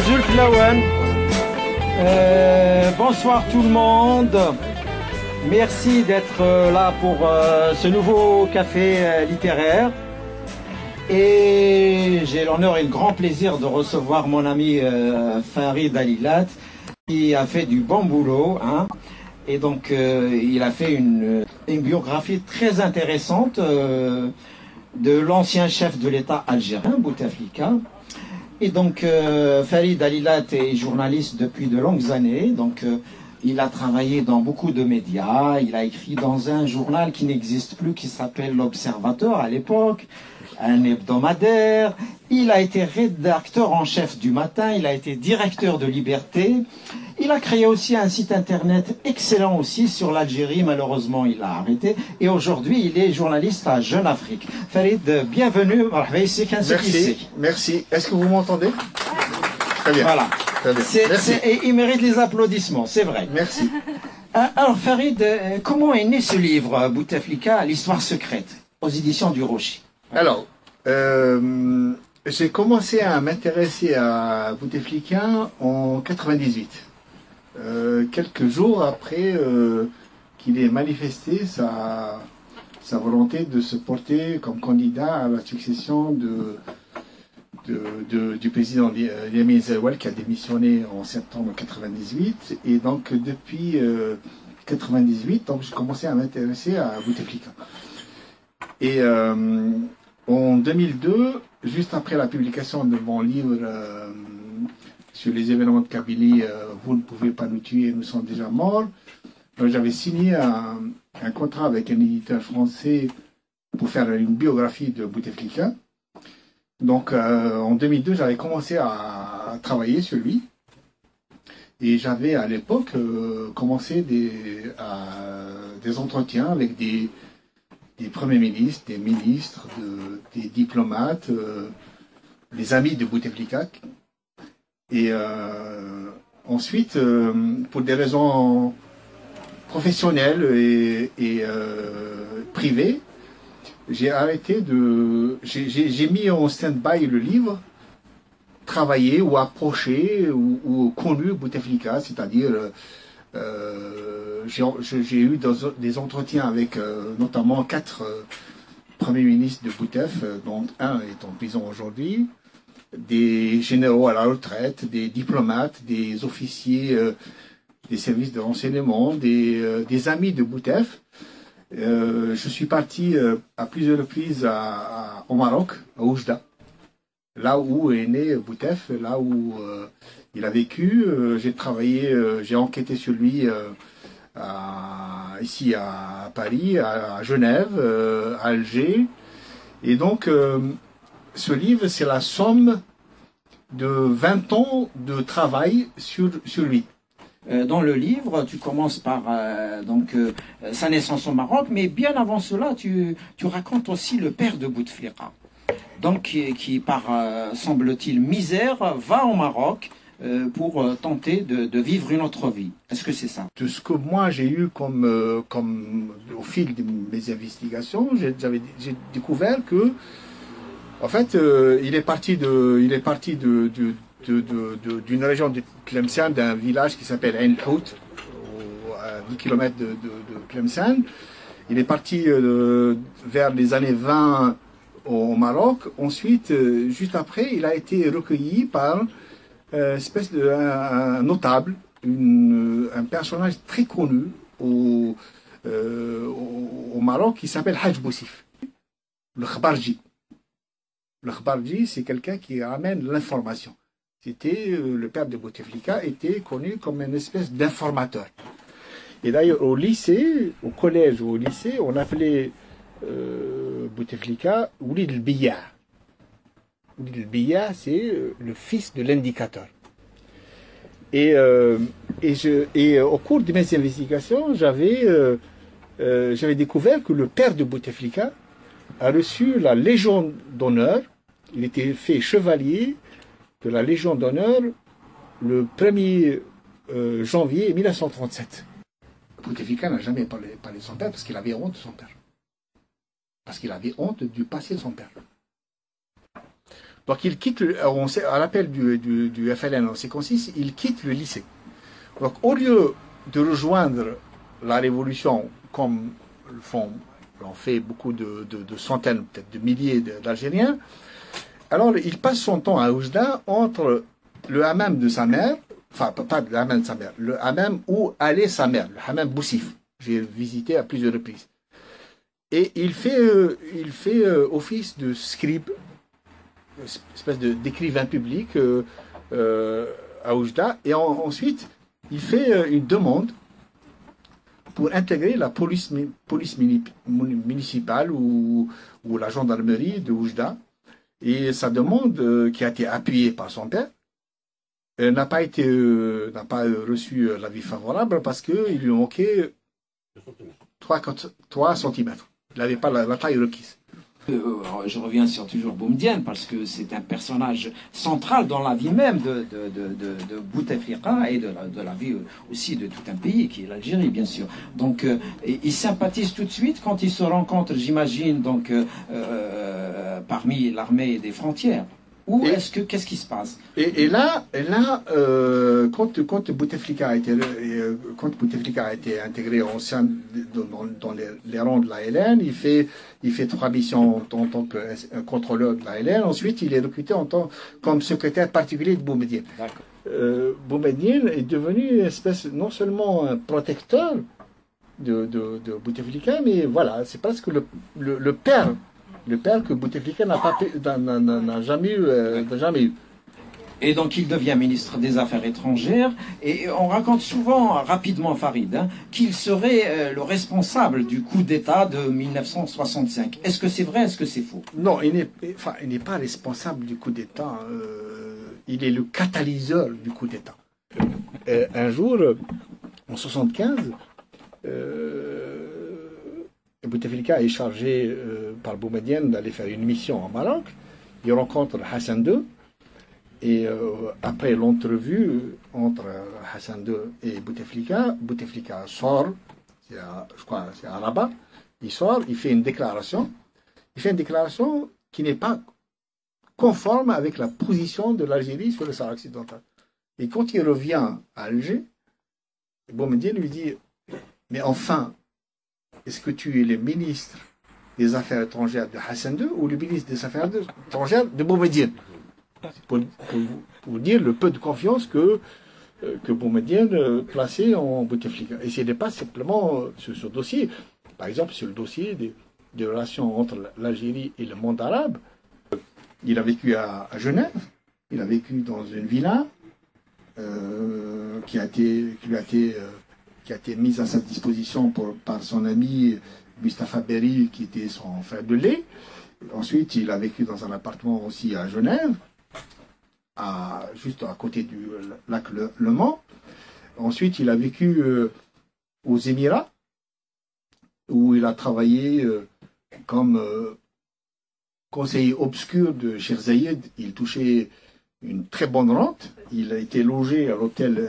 Azul Flawan. Bonsoir tout le monde. Merci d'être là pour ce nouveau café littéraire. Et j'ai l'honneur et le grand plaisir de recevoir mon ami Farid Alilat, qui a fait du bon boulot. Hein. Et donc, il a fait une biographie très intéressante de l'ancien chef de l'État algérien, Bouteflika. Et donc, Farid Alilat est journaliste depuis de longues années. Donc, il a travaillé dans beaucoup de médias. Il a écrit dans un journal qui n'existe plus, qui s'appelle L'Observateur à l'époque, un hebdomadaire. Il a été rédacteur en chef du Matin. Il a été directeur de Liberté. Il a créé aussi un site internet excellent aussi sur l'Algérie. Malheureusement, il a arrêté. Et aujourd'hui, il est journaliste à Jeune Afrique. Farid, bienvenue. Merci. Merci. Est-ce que vous m'entendez? Très bien. Voilà. Très bien. Et il mérite les applaudissements, c'est vrai. Merci. Alors Farid, comment est né ce livre, Bouteflika, l'histoire secrète, aux éditions du Rocher? Alors, j'ai commencé à m'intéresser à Bouteflika en 98. Quelques jours après qu'il ait manifesté sa volonté de se porter comme candidat à la succession du président Yamin Zawal, qui a démissionné en septembre 98. Et donc depuis 98, donc, j'ai commencé à m'intéresser à Bouteflika. Et en 2002, juste après la publication de mon livre sur les événements de Kabylie, vous ne pouvez pas nous tuer, nous sommes déjà morts, j'avais signé un contrat avec un éditeur français pour faire une biographie de Bouteflika. Donc en 2002, j'avais commencé à travailler sur lui. Et j'avais à l'époque commencé des entretiens avec des premiers ministres, des ministres, des diplomates, des amis de Bouteflika. Et ensuite, pour des raisons professionnelles et privées, j'ai arrêté j'ai mis en stand-by le livre, travaillé ou approché ou connu Bouteflika, c'est-à-dire j'ai eu des entretiens avec notamment 4 premiers ministres de Boutef, dont un est en prison aujourd'hui, des généraux à la retraite, des diplomates, des officiers des services de renseignement, des amis de Boutef. Je suis parti à plusieurs reprises au Maroc, à Oujda, là où est né Boutef, là où il a vécu. J'ai travaillé, j'ai enquêté sur lui ici à Paris, à Genève, à Alger. Et donc, ce livre, c'est la somme de 20 ans de travail sur lui. Dans le livre, tu commences par sa naissance au Maroc, mais bien avant cela, tu racontes aussi le père de Bouteflika, donc qui par, semble-t-il, misère, va au Maroc pour tenter de vivre une autre vie. Est-ce que c'est ça? De ce que moi j'ai eu comme au fil de mes investigations, j'ai découvert que, en fait, il est parti d'une région de Tlemcen, d'un village qui s'appelle Ain Hout, à 10 km de Tlemcen. Il est parti vers les années 20 au Maroc. Ensuite, juste après, il a été recueilli par une espèce un notable, un personnage très connu au Maroc qui s'appelle Haj Boussif, le Khbarji. Le Khbarji, c'est quelqu'un qui ramène l'information. Le père de Bouteflika était connu comme une espèce d'informateur. Et d'ailleurs, au lycée, au collège ou au lycée, on appelait Bouteflika Oulid el-Biya. Oulid el-Biya, c'est le fils de l'indicateur. Et au cours de mes investigations, j'avais découvert que le père de Bouteflika a reçu la Légion d'honneur. Il était fait chevalier de la Légion d'honneur le 1er janvier 1937. Bouteflika n'a jamais parlé de son père parce qu'il avait honte de son père. Parce qu'il avait honte du passé de son père. Donc il quitte, à l'appel du FLN en 56, il quitte le lycée. Donc au lieu de rejoindre la révolution comme l'ont fait beaucoup de centaines, peut-être de milliers d'Algériens, alors il passe son temps à Oujda entre le hammam de sa mère, enfin pas le hammam de sa mère, le hammam où allait sa mère, le hammam Boussif. J'ai visité à plusieurs reprises. Et il fait office de scribe, espèce d'écrivain public à Oujda, et ensuite il fait une demande pour intégrer la police municipale ou la gendarmerie de Oujda. Et sa demande, qui a été appuyée par son père, n'a pas reçu l'avis favorable parce qu'il lui manquait 3 centimètres. Il n'avait pas la taille requise. Je reviens sur toujours Boumedienne parce que c'est un personnage central dans la vie même de Bouteflika et de la vie aussi de tout un pays qui est l'Algérie, bien sûr. Donc il sympathise tout de suite quand il se rencontre, j'imagine, donc parmi l'armée des frontières. Ou qu'est-ce qui se passe? Et là, quand Bouteflika a été intégré dans les rangs de l'ALN, il fait 3 missions en tant que contrôleur de l'ALN. Ensuite, il est recruté comme secrétaire particulier de Boumedienne. Boumedienne est devenu une espèce, non seulement un protecteur de Bouteflika, mais voilà, c'est presque le père. Le père que Bouteflika n'a jamais eu. Et donc il devient ministre des Affaires étrangères, et on raconte souvent, rapidement Farid, qu'il serait le responsable du coup d'État de 1965. Est-ce que c'est vrai, est-ce que c'est faux? Non, il n'est pas responsable du coup d'État, il est le catalyseur du coup d'État. Un jour, en 1975, Bouteflika est chargé par Boumedienne d'aller faire une mission au Maroc. Il rencontre Hassan II. Et après l'entrevue entre Hassan II et Bouteflika, Bouteflika sort, je crois c'est à Rabat, il sort, il fait une déclaration. Il fait une déclaration qui n'est pas conforme avec la position de l'Algérie sur le Sahara occidental. Et quand il revient à Alger, Boumedienne lui dit « Mais enfin, est-ce que tu es le ministre des Affaires étrangères de Hassan II ou le ministre des Affaires étrangères de Boumedienne ?» pour vous dire le peu de confiance que Boumedienne plaçait en Bouteflika. Et ce n'est pas simplement sur ce dossier. Par exemple, sur le dossier des relations entre l'Algérie et le monde arabe, il a vécu à Genève, il a vécu dans une villa qui a été mise à sa disposition par son ami Mustapha Berry, qui était son frère de lait. Ensuite, il a vécu dans un appartement aussi à Genève, juste à côté du lac Le Mans. Ensuite, il a vécu aux Émirats, où il a travaillé comme conseiller obscur de Cheikh Zayed. Il touchait une très bonne rente. Il a été logé à l'hôtel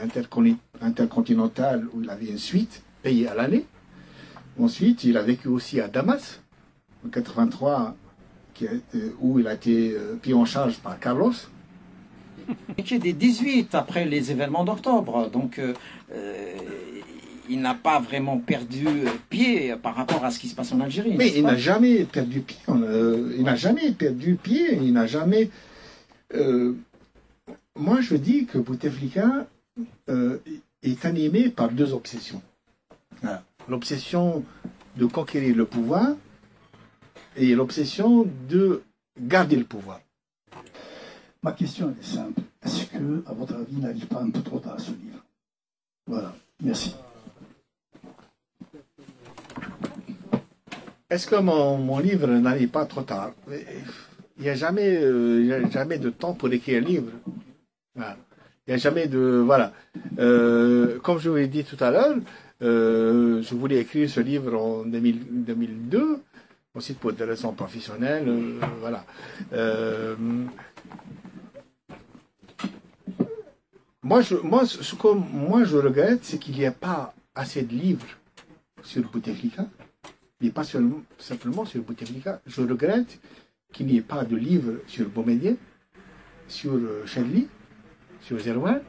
intercontinental où il avait une suite payée à l'année. Ensuite, il a vécu aussi à Damas, en 83, où il a été pris en charge par Carlos. Il est 18 après les événements d'octobre, donc il n'a pas vraiment perdu pied par rapport à ce qui se passe en Algérie. Mais il n'a jamais perdu pied. Il n'a jamais perdu pied. Il n'a jamais. Moi, je dis que Bouteflika est animé par 2 obsessions. Voilà. L'obsession de conquérir le pouvoir et l'obsession de garder le pouvoir. Ma question est simple. Est-ce que, à votre avis, il n'arrive pas un peu trop tard à ce livre? Voilà. Merci. Est-ce que mon livre n'arrive pas trop tard? Il n'y a jamais de temps pour écrire un livre. Voilà. Il n'y a jamais de... Voilà. Comme je vous l'ai dit tout à l'heure, je voulais écrire ce livre en 2002, aussi pour des raisons professionnelles. Voilà. Ce que moi je regrette, c'est qu'il n'y a pas assez de livres sur Bouteflika, et pas simplement sur Bouteflika. Je regrette qu'il n'y ait pas de livres sur Boumedienne, sur Chenli, sur Zerouane,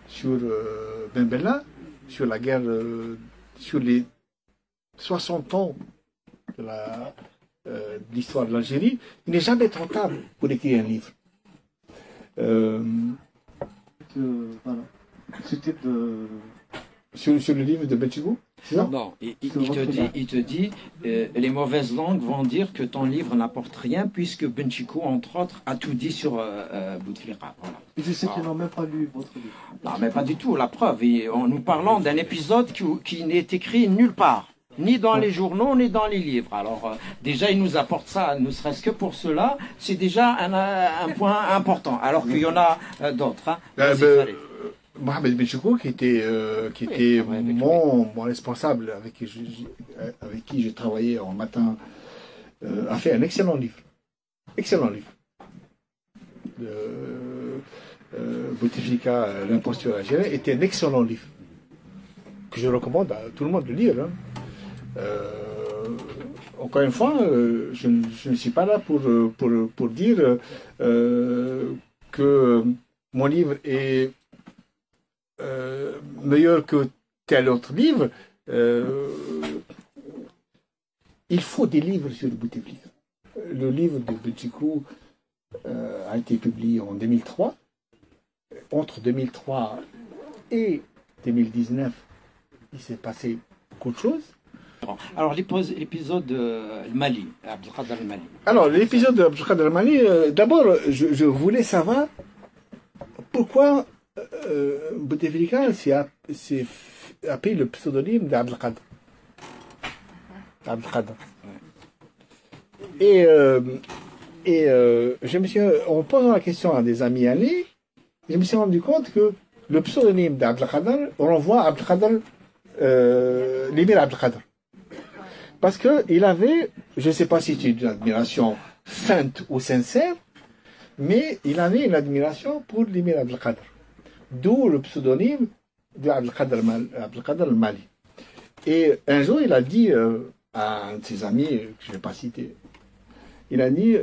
sur Ben Bella, sur la guerre, sur les 60 ans de l'histoire de l'Algérie. Il n'est jamais trop tard pour écrire un livre. Voilà. C'était de... Sur le livre de Benchigou, c'est ça? Non, il te dit les mauvaises langues vont dire que ton livre n'apporte rien puisque Benchiko, entre autres, a tout dit sur Bouteflika. Voilà. Je sais qu'ils n'ont même pas lu votre livre. Non, mais pas du tout, la preuve. Nous parlons d'un épisode qui n'est écrit nulle part, ni dans les journaux, ni dans les livres. Alors, déjà, il nous apporte ça, ne serait-ce que pour cela, c'est déjà un point important, alors qu'il y en a d'autres. Hein. Mohamed Benchiko, qui était mon responsable, avec qui j'ai travaillé en matin, a fait un excellent livre. Excellent livre. Bouteflika, l'imposture algérienne, était un excellent livre. Que je recommande à tout le monde de lire. Hein. Encore une fois, je ne suis pas là pour dire que mon livre est meilleur que tel autre livre. Il faut des livres sur Bouteflika. Le livre de Benchiko a été publié en 2003. Entre 2003 et 2019, il s'est passé beaucoup de choses. Alors, l'épisode Mali, Abdelkader al-Mali. Alors, l'épisode d'Abdelkader al-Mali, d'abord, je voulais savoir pourquoi Bouteflika a pris le pseudonyme d'Abdelkader. Et je me suis, en posant la question à des amis alliés, je me suis rendu compte que le pseudonyme d'Abdelkader renvoie à Abdelkader, l'émir Abdelkader. Parce qu'il avait, je ne sais pas si c'est une admiration feinte ou sincère, mais il avait une admiration pour l'émir Abdelkader. D'où le pseudonyme d'Abdelkader al-Mali. Et un jour, il a dit à un de ses amis, que je ne vais pas citer, il a dit,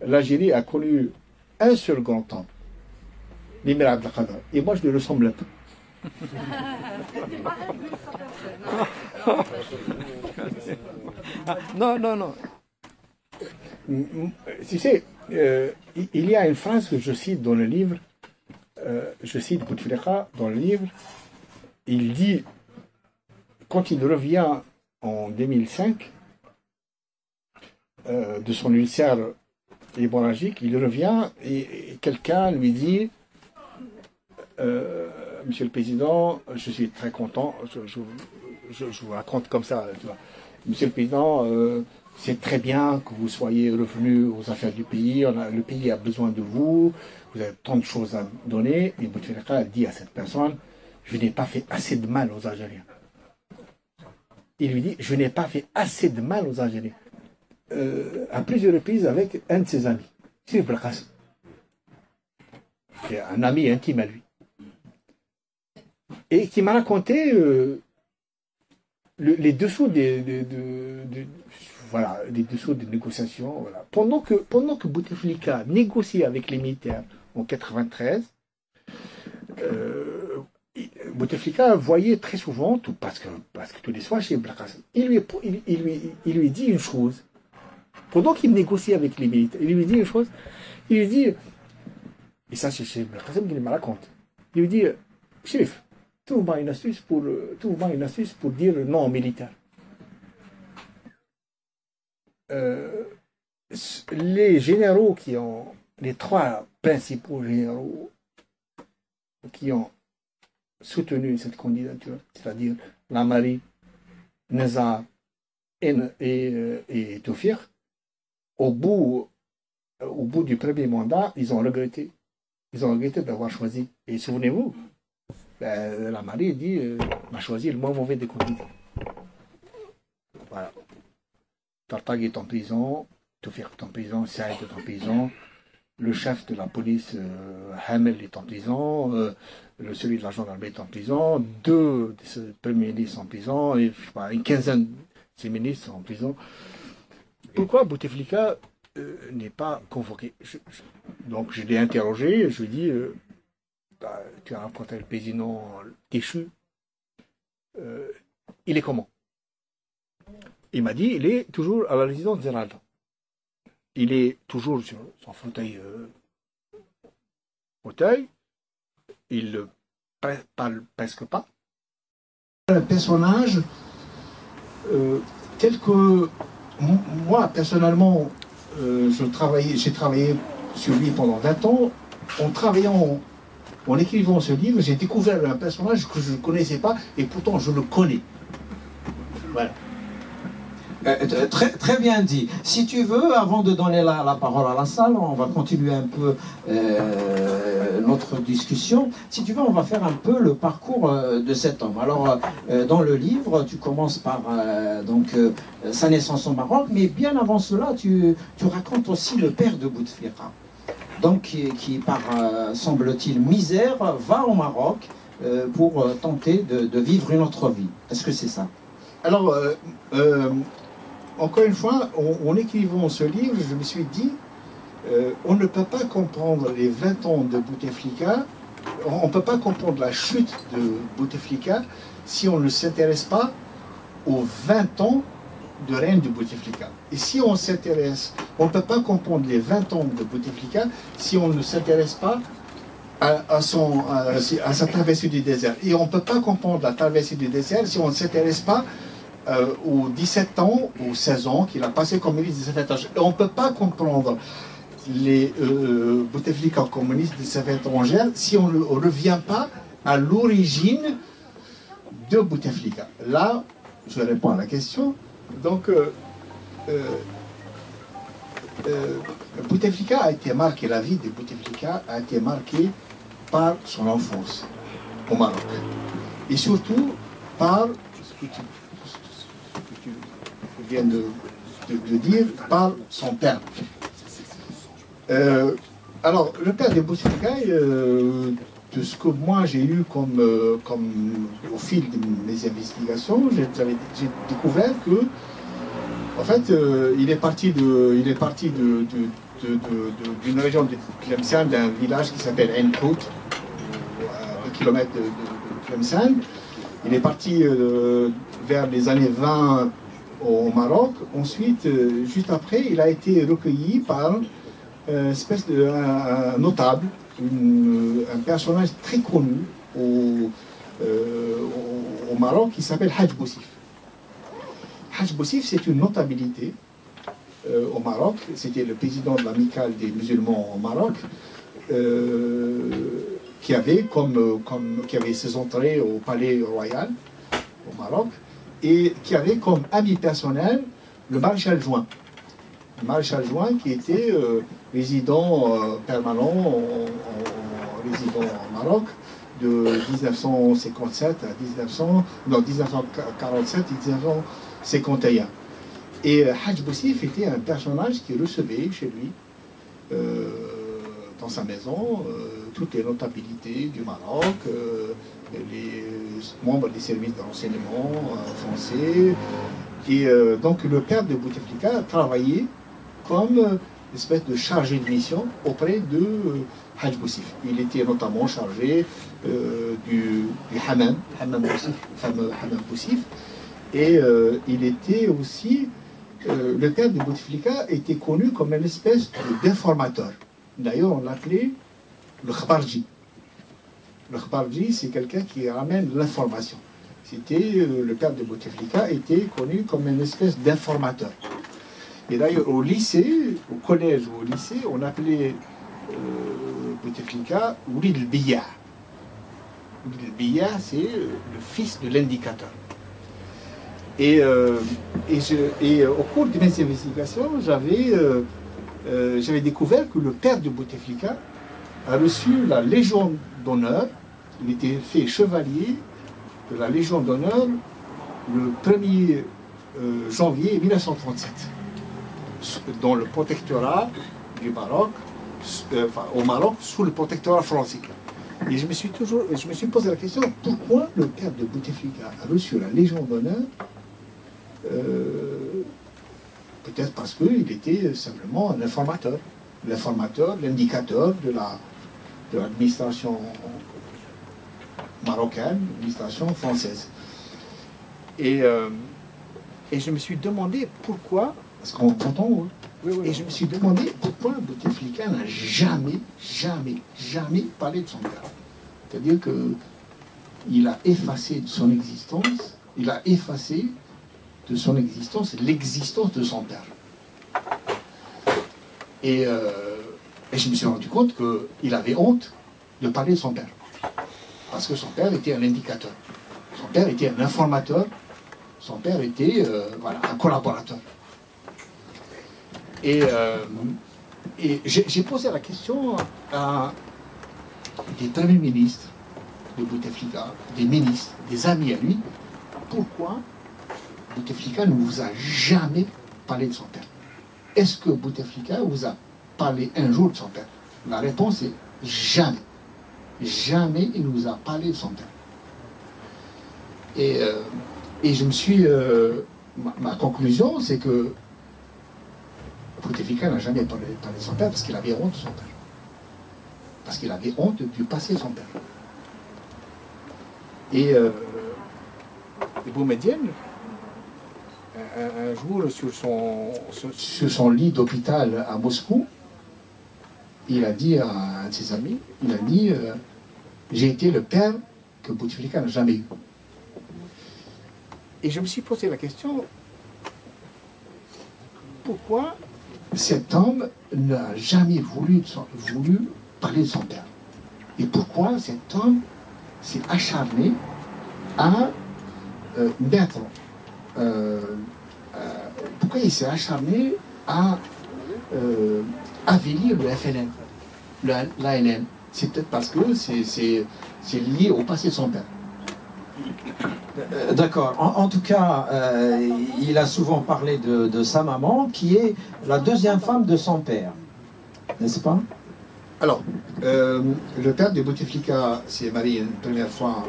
l'Algérie a connu un seul grand homme, l'émir Abdelkader. Et moi, je lui ressemble un peu. Non. Tu sais, il y a une phrase que je cite dans le livre, je cite Bouteflika dans le livre, il dit, quand il revient en 2005, de son ulcère hémorragique, il revient et quelqu'un lui dit, Monsieur le Président, je suis très content, je vous raconte comme ça, tu vois. Monsieur le Président, c'est très bien que vous soyez revenu aux affaires du pays, le pays a besoin de vous, vous avez tant de choses à donner, et Bouteflika dit à cette personne, je n'ai pas fait assez de mal aux Algériens. Il lui dit, je n'ai pas fait assez de mal aux Algériens. À plusieurs reprises avec un de ses amis, Sirif Belkacem, qui est un ami intime à lui, et qui m'a raconté les dessous des dessous des négociations. Voilà. Pendant que Bouteflika négociait avec les militaires en 93, Bouteflika voyait très souvent, parce que tous les soirs chez Belkacem, il lui dit une chose. Pendant qu'il négocie avec les militaires, il lui dit une chose. Il lui dit, et ça c'est chez Belkacem qu'il me raconte. Il lui dit, Chérif, trouve-moi une astuce pour dire non aux militaires. Les généraux les trois principaux généraux qui ont soutenu cette candidature, c'est-à-dire Lamari, Nezar et Toufir, au bout du premier mandat, ils ont regretté d'avoir choisi. Et souvenez-vous, Lamari dit m'a choisi le moins mauvais des candidats. Voilà. Tartag est en prison, Toufir est en prison, Saïd est en prison, le chef de la police, Hamel, est en prison, celui de la gendarmerie est en prison, deux de ses premiers ministres sont en prison, et je sais pas, une quinzaine de ses ministres sont en prison. Pourquoi Bouteflika n'est pas convoqué. Donc je l'ai interrogé, je lui ai dit, tu as rencontré le président déchu, il est comment? Il m'a dit, il est toujours à la résidence Zeralda. Il est toujours sur son fauteuil, il ne parle presque pas. Un personnage tel que moi, personnellement, j'ai travaillé sur lui pendant 20 ans. En travaillant, en écrivant ce livre, j'ai découvert un personnage que je ne connaissais pas et pourtant je le connais. Voilà. Très bien dit. Si tu veux, avant de donner la parole à la salle, on va continuer un peu notre discussion. Si tu veux, on va faire un peu le parcours de cet homme. Alors, dans le livre, tu commences par sa naissance au Maroc, mais bien avant cela, tu racontes aussi le père de Bouteflika. Donc, qui par, semble-t-il, misère, va au Maroc pour tenter de vivre une autre vie. Est-ce que c'est ça? Alors, encore une fois, en écrivant ce livre, je me suis dit, on ne peut pas comprendre les 20 ans de Bouteflika, on ne peut pas comprendre la chute de Bouteflika si on ne s'intéresse pas aux 20 ans de règne de Bouteflika. Et si on s'intéresse, on ne peut pas comprendre les 20 ans de Bouteflika si on ne s'intéresse pas à sa traversée du désert. Et on ne peut pas comprendre la traversée du désert si on ne s'intéresse pas aux 17 ans, aux 16 ans qu'il a passé comme ministre des Affaires étrangères. Et on ne peut pas comprendre les Bouteflika comme ministre des Affaires étrangères si on ne revient pas à l'origine de Bouteflika. Là, je réponds à la question. Donc, Bouteflika a été marqué, la vie de Bouteflika a été marquée par son enfance au Maroc. Et surtout par ce que tu viens de dire, par son père. Alors, le père de Bouteflika, de ce que moi j'ai eu comme au fil de mes investigations, j'ai découvert que, en fait, il est parti d'une région de Tlemcen, d'un village qui s'appelle Enhout, à 2 km de Tlemcen. Il est parti vers les années 20 au Maroc. Ensuite, juste après, il a été recueilli par une espèce de notable, un personnage très connu au Maroc qui s'appelle Hadj Boussif. Hadj Boussif, c'est une notabilité au Maroc. C'était le président de l'amicale des musulmans au Maroc, qui avait ses entrées au palais royal au Maroc, et qui avait comme ami personnel le maréchal Juin. Le maréchal Juin qui était résident permanent résident au Maroc de 1957 à 1947 et 1951. Et Hadj Boussif était un personnage qui recevait chez lui, dans sa maison, toutes les notabilités du Maroc, les membres des services de renseignement français. Et donc le père de Bouteflika travaillait comme une espèce de chargé de mission auprès de Hadj Boussif. Il était notamment chargé du Hammam Boussif, le fameux Hammam Boussif. Et il était aussi, le père de Bouteflika était connu comme une espèce d'informateur. D'ailleurs, on l'appelait le Khbarji. Le Khbarji, c'est quelqu'un qui ramène l'information. Le père de Bouteflika était connu comme une espèce d'informateur. Et d'ailleurs, au lycée, au collège ou au lycée, on appelait Bouteflika Oulid el-Biya. Oulid el-Biya, c'est le fils de l'indicateur. Et au cours de mes investigations, j'avais découvert que le père de Bouteflika a reçu la Légion d'honneur. Il était fait chevalier de la Légion d'honneur le 1er janvier 1937, dans le protectorat du Maroc, au Maroc, sous le protectorat français. Et je me suis posé la question, pourquoi le père de Bouteflika a reçu la Légion d'honneur peut-être parce qu'il était simplement un informateur. L'informateur, l'indicateur de l'administration marocaine, l'administration française. Et je me suis demandé pourquoi, parce qu'on entend, et je me suis demandé pourquoi Bouteflika n'a jamais parlé de son père. C'est-à-dire qu'il a effacé de son existence, l'existence de son père. Et je me suis rendu compte qu'il avait honte de parler de son père. Parce que son père était un indicateur. Son père était un informateur. Son père était un collaborateur. Et j'ai posé la question à des premiers ministres de Bouteflika, des ministres, des amis à lui, pourquoi Bouteflika ne vous a jamais parlé de son père? Est-ce que Bouteflika vous a parlé un jour de son père? La réponse est jamais. Jamais il nous a parlé de son père. Et je me suis... ma conclusion, c'est que Bouteflika n'a jamais parlé de son père parce qu'il avait honte de son père. Parce qu'il avait honte du passé de son père. Et Boumedienne, un jour, sur son lit d'hôpital à Moscou, il a dit à un de ses amis, j'ai été le père que Bouteflika n'a jamais eu. Et je me suis posé la question, pourquoi cet homme n'a jamais voulu parler de son père? Et pourquoi cet homme s'est acharné à mettre... pourquoi il s'est acharné à avilir le FLN, l'ANN? C'est peut-être parce que c'est lié au passé de son père. D'accord. En tout cas, il a souvent parlé de sa maman, qui est la deuxième femme de son père, n'est-ce pas? Alors, le père de Bouteflika s'est marié une première fois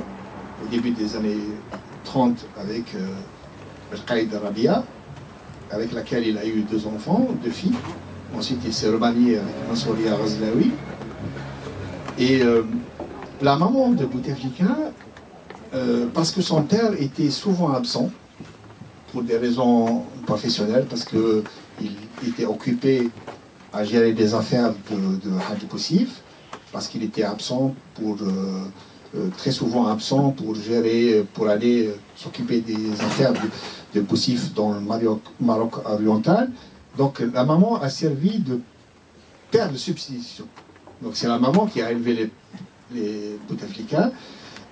au début des années 30 avec Al-Qaïd Rabia, avec laquelle il a eu 2 enfants, 2 filles. Ensuite, il s'est remarié avec Mansouria Razlaoui. Et la maman de Bouteflika, parce que son père était souvent absent, pour des raisons professionnelles, parce qu'il était occupé à gérer des affaires de Hadi Poussif, parce qu'il était absent très souvent absent pour aller s'occuper des affaires de Poussif dans le Maroc oriental. Donc la maman a servi de père de substitution. Donc c'est la maman qui a élevé les Bouteflika.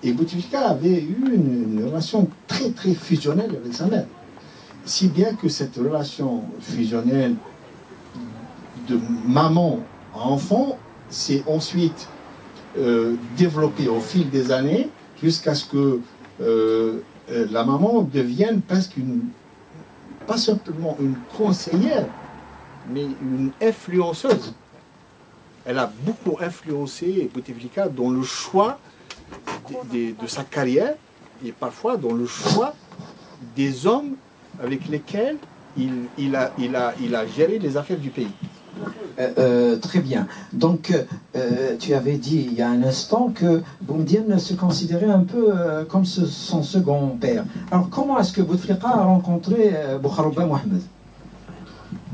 Et Bouteflika avait eu une relation très très fusionnelle avec sa mère. Si bien que cette relation fusionnelle de maman à enfant s'est ensuite développée au fil des années jusqu'à ce que la maman devienne presque pas simplement une conseillère, mais une influenceuse. Elle a beaucoup influencé Bouteflika dans le choix de sa carrière et parfois dans le choix des hommes avec lesquels il a géré les affaires du pays. Très bien. Donc, tu avais dit il y a un instant que Boumedienne se considérait un peu comme son second père. Alors, comment est-ce que Bouteflika a rencontré Boukhrouba Mohamed?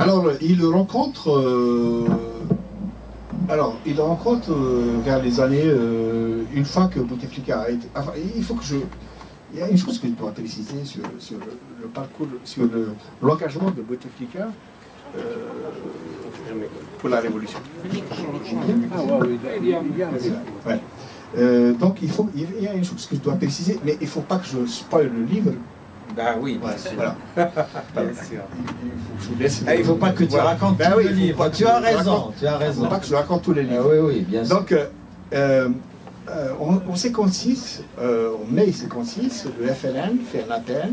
Alors, il le rencontre... vers les années... une fois que Bouteflika a été... Enfin, il y a une chose que je dois préciser sur le parcours, sur l'engagement de Bouteflika pour la Révolution. Ouais. Donc il y a une chose que je dois préciser, mais il ne faut pas que je spoil le livre. Ben oui, ouais, voilà. Il ne faut pas que tu racontes tout le livre. Tu as raison. Il ne faut pas que je raconte tous les livres. Oui, bien sûr. Donc, en 56, en mai 56, le FLN fait un appel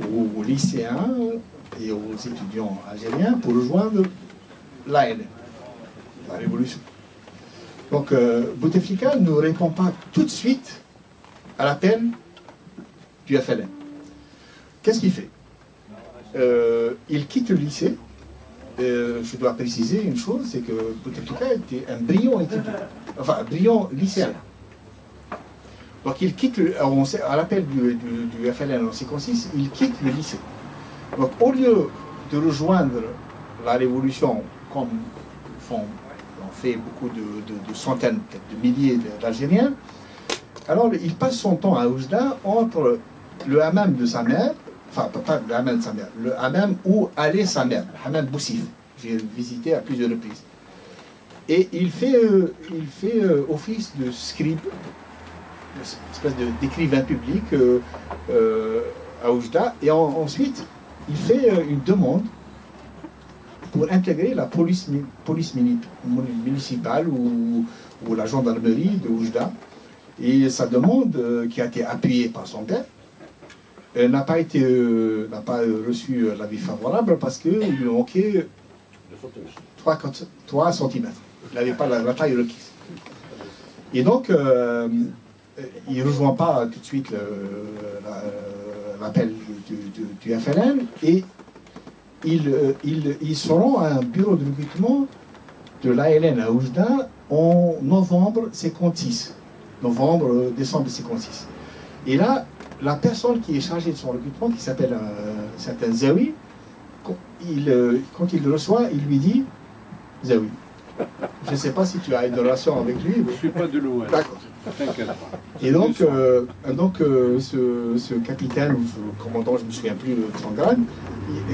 aux lycéens et aux étudiants algériens pour rejoindre l'ANN, la Révolution. Donc, Bouteflika ne répond pas tout de suite à l'appel du FLN. Qu'est-ce qu'il fait? il quitte le lycée. Je dois préciser une chose, c'est que Bouteflika était un brillant étudiant, enfin un brillant lycéen. Donc il quitte, à l'appel du FLN en 1956, il quitte le lycée. Donc au lieu de rejoindre la révolution, comme ont fait beaucoup de centaines, peut-être de milliers d'Algériens, alors il passe son temps à Oujda entre le hammam de sa mère, enfin pas le hammam de sa mère, le hammam où allait sa mère, le hammam Boussif. J'ai visité à plusieurs reprises. Et il fait office de scribe, une espèce d'écrivain public à Oujda, et ensuite il fait une demande pour intégrer la police municipale ou la gendarmerie de Oujda. Et sa demande, qui a été appuyée par son père, n'a pas reçu l'avis favorable parce qu'il lui manquait 3 cm. Il n'avait pas la taille requise. Et donc, il ne rejoint pas tout de suite l'appel du FLN et il se rend à un bureau de recrutement de l'ALN à Oujda en novembre 56. Décembre 56. Et là, la personne qui est chargée de son recrutement, qui s'appelle un certain Zawi, quand il le reçoit, il lui dit « Zawi, je ne sais pas si tu as une relation avec lui. » Je ne suis pas de l'Ouest. D'accord. T'inquiète pas. Et donc, ce capitaine, ou ce commandant, je ne me souviens plus de son grade,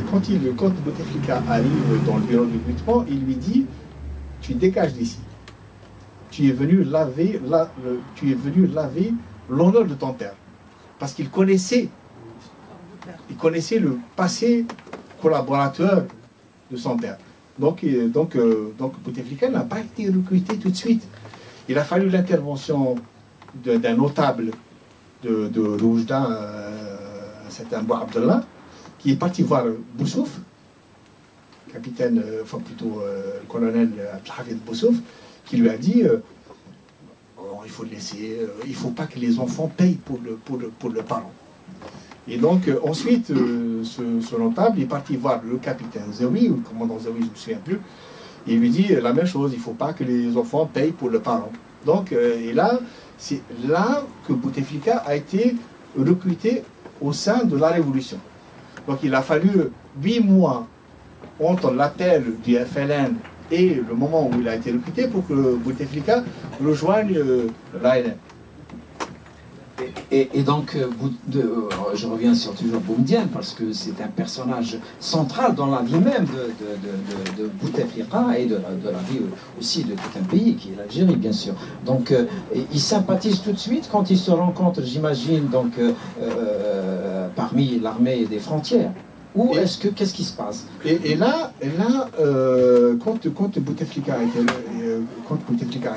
quand Bouteflika arrive dans le bureau de recrutement, il lui dit « Tu dégages d'ici. Tu es venu laver l'honneur de ton père. » Parce qu'il connaissait le passé collaborateur de son père. Donc Bouteflika n'a pas été recruté tout de suite. Il a fallu l'intervention d'un notable de Oujda, un certain Bou Abdallah, qui est parti voir Boussouf, capitaine, enfin plutôt le colonel Abdelhafid Boussouf, qui lui a dit il faut le laisser, il ne faut pas que les enfants payent pour le parent. Et donc ensuite, ce notable est parti voir le capitaine Zawi, ou le commandant Zawi, je ne me souviens plus, et il lui dit la même chose, il ne faut pas que les enfants payent pour le parent. Donc, et là, c'est là que Bouteflika a été recruté au sein de la Révolution. Donc il a fallu 8 mois entre l'appel du FLN et le moment où il a été recruté pour que Bouteflika rejoigne l'ALN. Et donc, je reviens sur toujours Boumedienne, parce que c'est un personnage central dans la vie même de Bouteflika et de la vie aussi de tout un pays, qui est l'Algérie, bien sûr. Donc, il sympathise tout de suite quand il se rencontre, j'imagine, donc parmi l'armée des frontières. Ou qu'est-ce qui se passe? Et là, quand Bouteflika a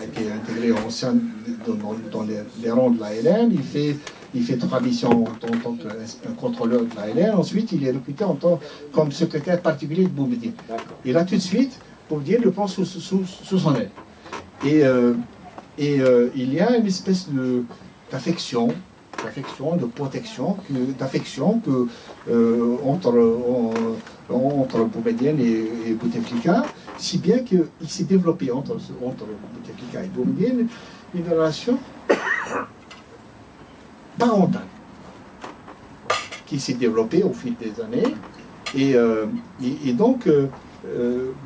été intégré dans les rangs de l'ALN, il fait 3 missions en tant qu'un contrôleur de l'ALN. Ensuite, il est recruté comme secrétaire particulier de Boumediene. Et là, tout de suite, Boumediene le prend sous son aile. Et il y a une espèce d'affection, de protection, d'affection entre Boumediene et Bouteflika, si bien qu'il s'est développé entre Bouteflika et Boumediene une relation parentale qui s'est développée au fil des années. Et donc,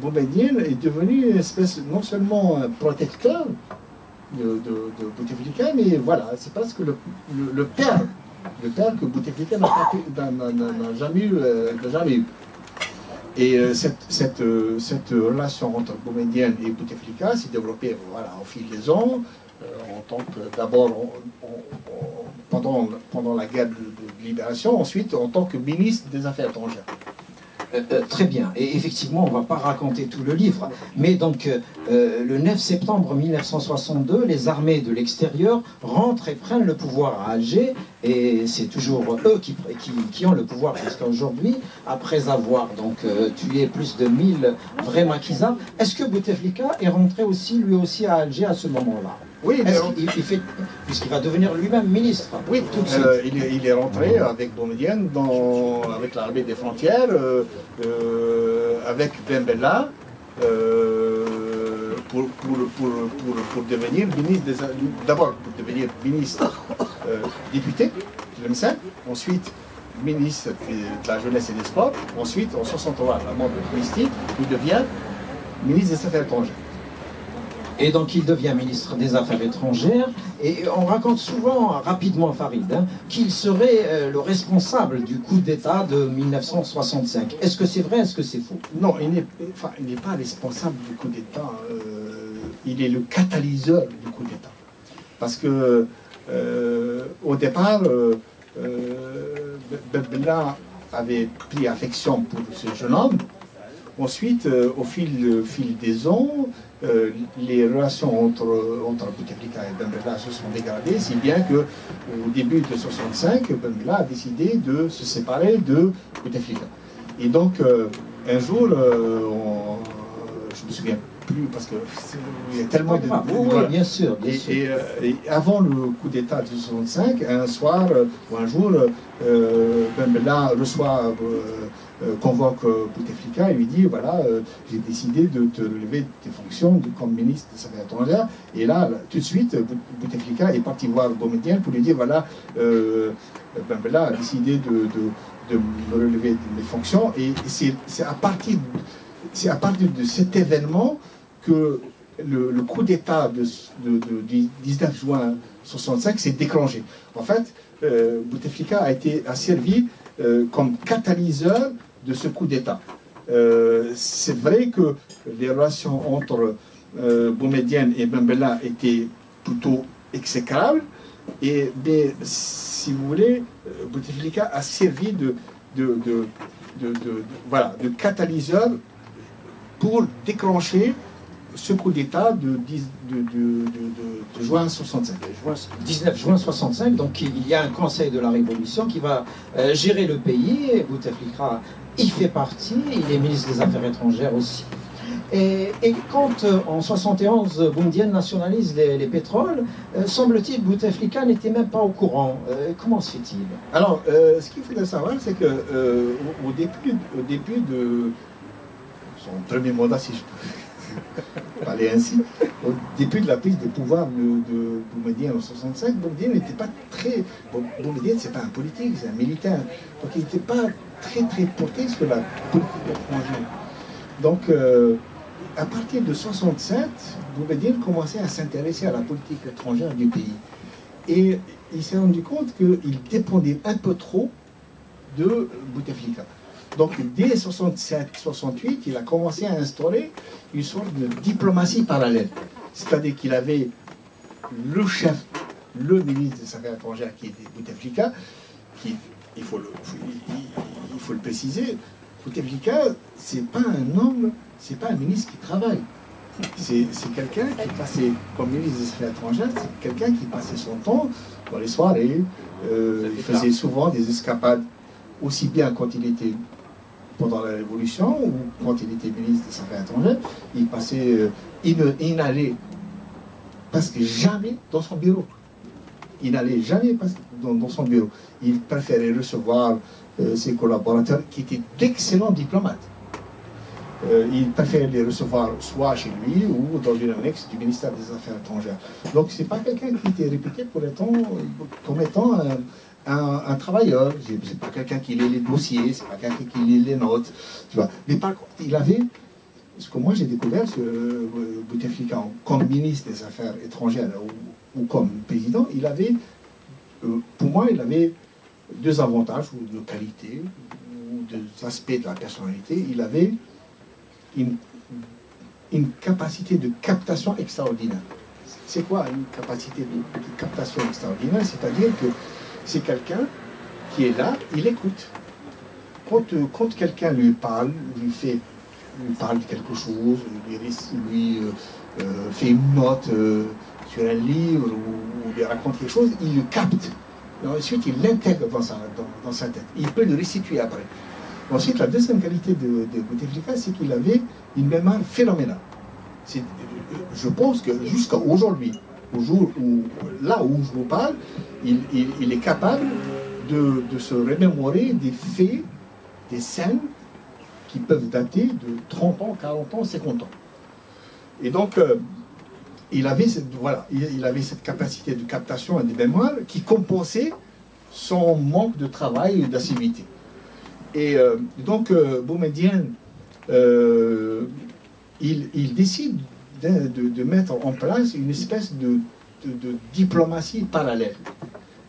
Boumediene est devenu une espèce, non seulement un protecteur de Bouteflika, mais voilà, c'est parce que le père que Bouteflika n'a jamais eu. Et cette relation entre Boumediene et Bouteflika s'est développée au fil des ans, en tant que d'abord pendant la guerre de libération, ensuite en tant que ministre des Affaires étrangères. Très bien. Et effectivement, on ne va pas raconter tout le livre. Mais donc, le 9 septembre 1962, les armées de l'extérieur rentrent et prennent le pouvoir à Alger. Et c'est toujours eux qui ont le pouvoir jusqu'à aujourd'hui, après avoir donc tué plus de 1000 vrais maquisards. Est-ce que Bouteflika est rentré aussi, lui aussi, à Alger à ce moment-là? Oui, puisqu'il va devenir lui-même ministre. Oui, tout de suite. Il est rentré avec Boumedienne avec l'armée des frontières, avec Ben Bella, pour devenir ministre d'abord pour devenir ministre député de l'EMSEM, ensuite ministre de la jeunesse et des sports, ensuite en 63, la mort de Christie, il devient ministre des Affaires étrangères. Et donc il devient ministre des Affaires étrangères, et on raconte souvent, rapidement Farid, qu'il serait le responsable du coup d'État de 1965. Est-ce que c'est vrai, est-ce que c'est faux? Non, il n'est pas responsable du coup d'État, il est le catalyseur du coup d'État. Parce que au départ, Ben Bella avait pris affection pour ce jeune homme. Ensuite, au fil des ans, les relations entre Bouteflika et Ben Bella se sont dégradées, si bien qu'au début de 1965, Ben Bella a décidé de se séparer de Bouteflika. Et donc, un jour, je me souviens plus, parce qu'il y a tellement de... Oui, bien sûr. Et avant le coup d'État de 1965, un soir ou un jour, Ben Bella convoque Bouteflika et lui dit, voilà, j'ai décidé de te relever de tes fonctions comme ministre des Affaires étrangères. Et là, tout de suite, Bouteflika est parti voir Boumedienne pour lui dire, voilà, Ben Bella a décidé de me relever de mes fonctions. Et c'est à partir de cet événement que le coup d'État du 19 juin 1965 s'est déclenché. En fait, Bouteflika a servi comme catalyseur de ce coup d'État. C'est vrai que les relations entre Boumedienne et Ben Bella étaient plutôt exécrables, mais si vous voulez, Bouteflika a servi de catalyseur pour déclencher ce coup d'État de juin 65. 19 juin 65, donc il y a un conseil de la Révolution qui va gérer le pays, et Bouteflika y fait partie, il est ministre des Affaires étrangères aussi. Et quand en 71, Boumedienne nationalise les pétroles, semble-t-il Bouteflika n'était même pas au courant. Comment se fait-il? Alors, ce qu'il faut savoir, c'est que au début de son premier mandat, si je peux parler ainsi, au début de la prise de pouvoir de Boumedienne en 65, Boumedienne n'était pas très... Boumedienne, c'est pas un politique, c'est un militaire. Donc il n'était pas très porté sur la politique étrangère. Donc, à partir de 67, Boumedienne commençait à s'intéresser à la politique étrangère du pays. Et il s'est rendu compte qu'il dépendait un peu trop de Bouteflika. Donc, dès 67-68, il a commencé à instaurer une sorte de diplomatie parallèle. C'est-à-dire qu'il avait le chef, le ministre des Affaires étrangères, qui était Bouteflika, qui, il faut le préciser, Bouteflika, c'est pas un homme, c'est pas un ministre qui travaille. C'est quelqu'un qui passait, comme ministre des Affaires étrangères, c'est quelqu'un qui passait son temps dans les soirées, il faisait souvent des escapades, aussi bien quand il était pendant la Révolution ou quand il était ministre des Affaires étrangères, il passait, il n'allait presque jamais dans son bureau. Il n'allait jamais dans son bureau. Il préférait recevoir ses collaborateurs qui étaient d'excellents diplomates. Il préférait les recevoir soit chez lui ou dans une annexe du ministère des Affaires étrangères. Donc c'est pas quelqu'un qui était réputé comme étant un travailleur. C'est pas quelqu'un qui lit les dossiers, c'est pas quelqu'un qui lit les notes. Tu vois. Mais par contre, il avait, ce que moi j'ai découvert sur Bouteflika comme ministre des Affaires étrangères ou comme président, il avait, pour moi, il avait deux avantages, ou deux qualités, ou deux aspects de la personnalité. Il avait une capacité de captation extraordinaire. C'est quoi une capacité de captation extraordinaire? C'est-à-dire que c'est quelqu'un qui est là, il écoute. Quand quelqu'un lui parle, lui parle de quelque chose, lui fait une note sur un livre ou lui raconte quelque chose, il le capte. Et ensuite, il l'intègre dans sa tête. Il peut le restituer après. Ensuite, la deuxième qualité de Bouteflika, c'est qu'il avait une mémoire phénoménale. Je pense que jusqu'à aujourd'hui, au jour où, là où je vous parle, il est capable de se remémorer des faits, des scènes qui peuvent dater de 30 ans, 40 ans, 50 ans. Et donc, il avait cette capacité de captation et de mémoire qui compensait son manque de travail et d'assiduité. Et donc, Boumedienne, il décide de mettre en place une espèce de diplomatie parallèle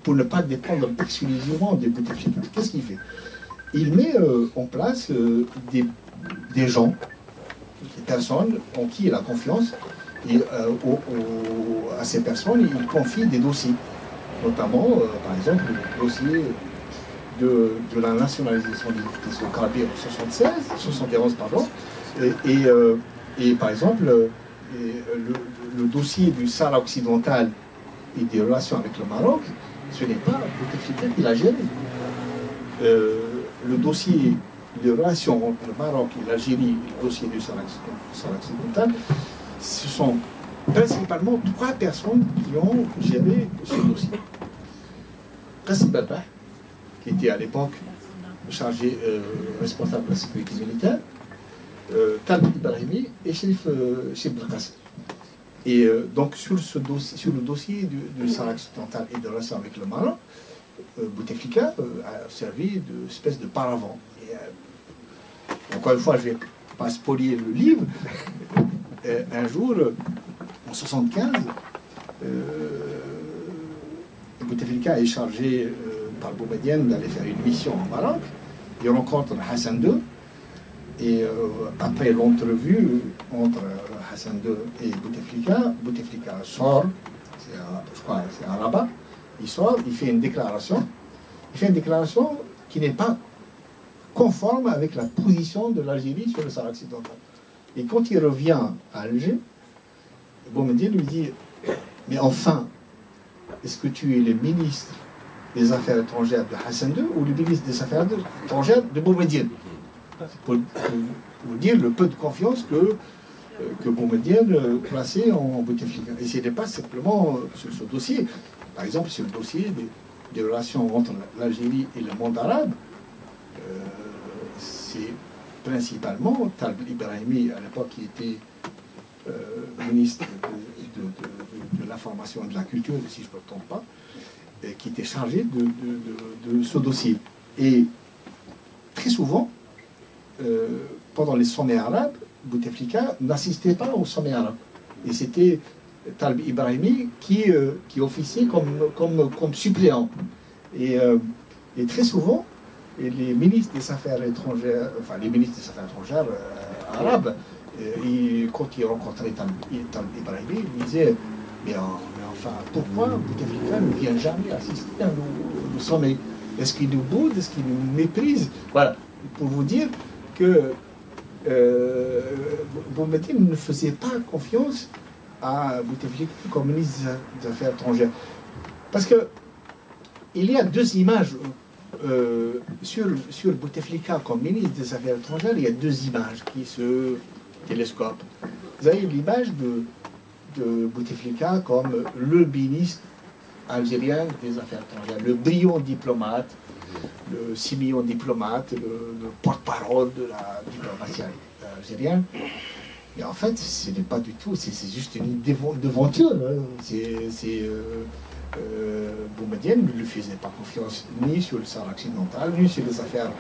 pour ne pas dépendre exclusivement des Bouteflika. Qu'est-ce qu'il fait? Il met en place des gens, des personnes en qui il a confiance, et à ces personnes, il confie des dossiers, notamment, par exemple, le dossier de la nationalisation des Carabines en 71, pardon, et par exemple, le dossier du Sahara occidental et des relations avec le Maroc, ce n'est pas Bouteflika qui l'a géré. Le dossier de relations entre le Maroc et l'Algérie, le dossier du Sahara occidental, ce sont principalement 3 personnes qui ont géré ce dossier. Qassim Belbah, qui était à l'époque chargé, responsable de la sécurité militaire, Talb Ibrahimi et Chérif Belkacem. Et donc sur le dossier du Sahara occidental et de relations avec le Maroc, Bouteflika a servi d'espèce de paravent. Et, encore une fois, je ne vais pas spolier le livre. Un jour, en 1975, Bouteflika est chargé par Boumedienne d'aller faire une mission au Maroc. Il rencontre Hassan II. Et après l'entrevue entre Hassan II et Bouteflika, Bouteflika sort, je crois c'est à Rabat, il sort, il fait une déclaration. Il fait une déclaration qui n'est pas conforme avec la position de l'Algérie sur le Sahara occidental. Et quand il revient à Alger, Boumedienne lui dit « Mais enfin, est-ce que tu es le ministre des Affaires étrangères de Hassan II ou le ministre des Affaires étrangères de Boumedienne ?» pour dire le peu de confiance que Boumedienne plaçait en Bouteflika. Et ce n'est pas simplement sur ce dossier. Par exemple, sur le dossier des relations entre l'Algérie et le monde arabe, c'est principalement Talb Ibrahimi, à l'époque, qui était ministre de l'information et de la culture, si je ne me trompe pas, qui était chargé de ce dossier. Et très souvent, pendant les sommets arabes, Bouteflika n'assistait pas aux sommets arabes. Et c'était Talb Ibrahimi qui officiait comme suppléant. Et très souvent, les ministres des Affaires étrangères, enfin les ministres des Affaires étrangères arabes, quand ils rencontraient Talb Ibrahimi, ils disaient mais enfin, pourquoi Bouteflika ne vient jamais assister à nos sommets? Est-ce qu'il nous boude? Est-ce qu'il nous méprise? Voilà, pour vous dire que Boumedienne ne faisait pas confiance à Bouteflika comme ministre des Affaires étrangères. Parce que il y a 2 images sur Bouteflika comme ministre des Affaires étrangères, il y a 2 images qui se télescopent. Vous avez l'image de Bouteflika comme le ministre algérien des Affaires étrangères, le brillant diplomate, le simion diplomate, le porte-parole de la diplomatie algérienne. Et en fait, ce n'est pas du tout, c'est juste une devanture. Boumedienne ne lui faisait pas confiance ni sur le Sahara occidental, ni sur les affaires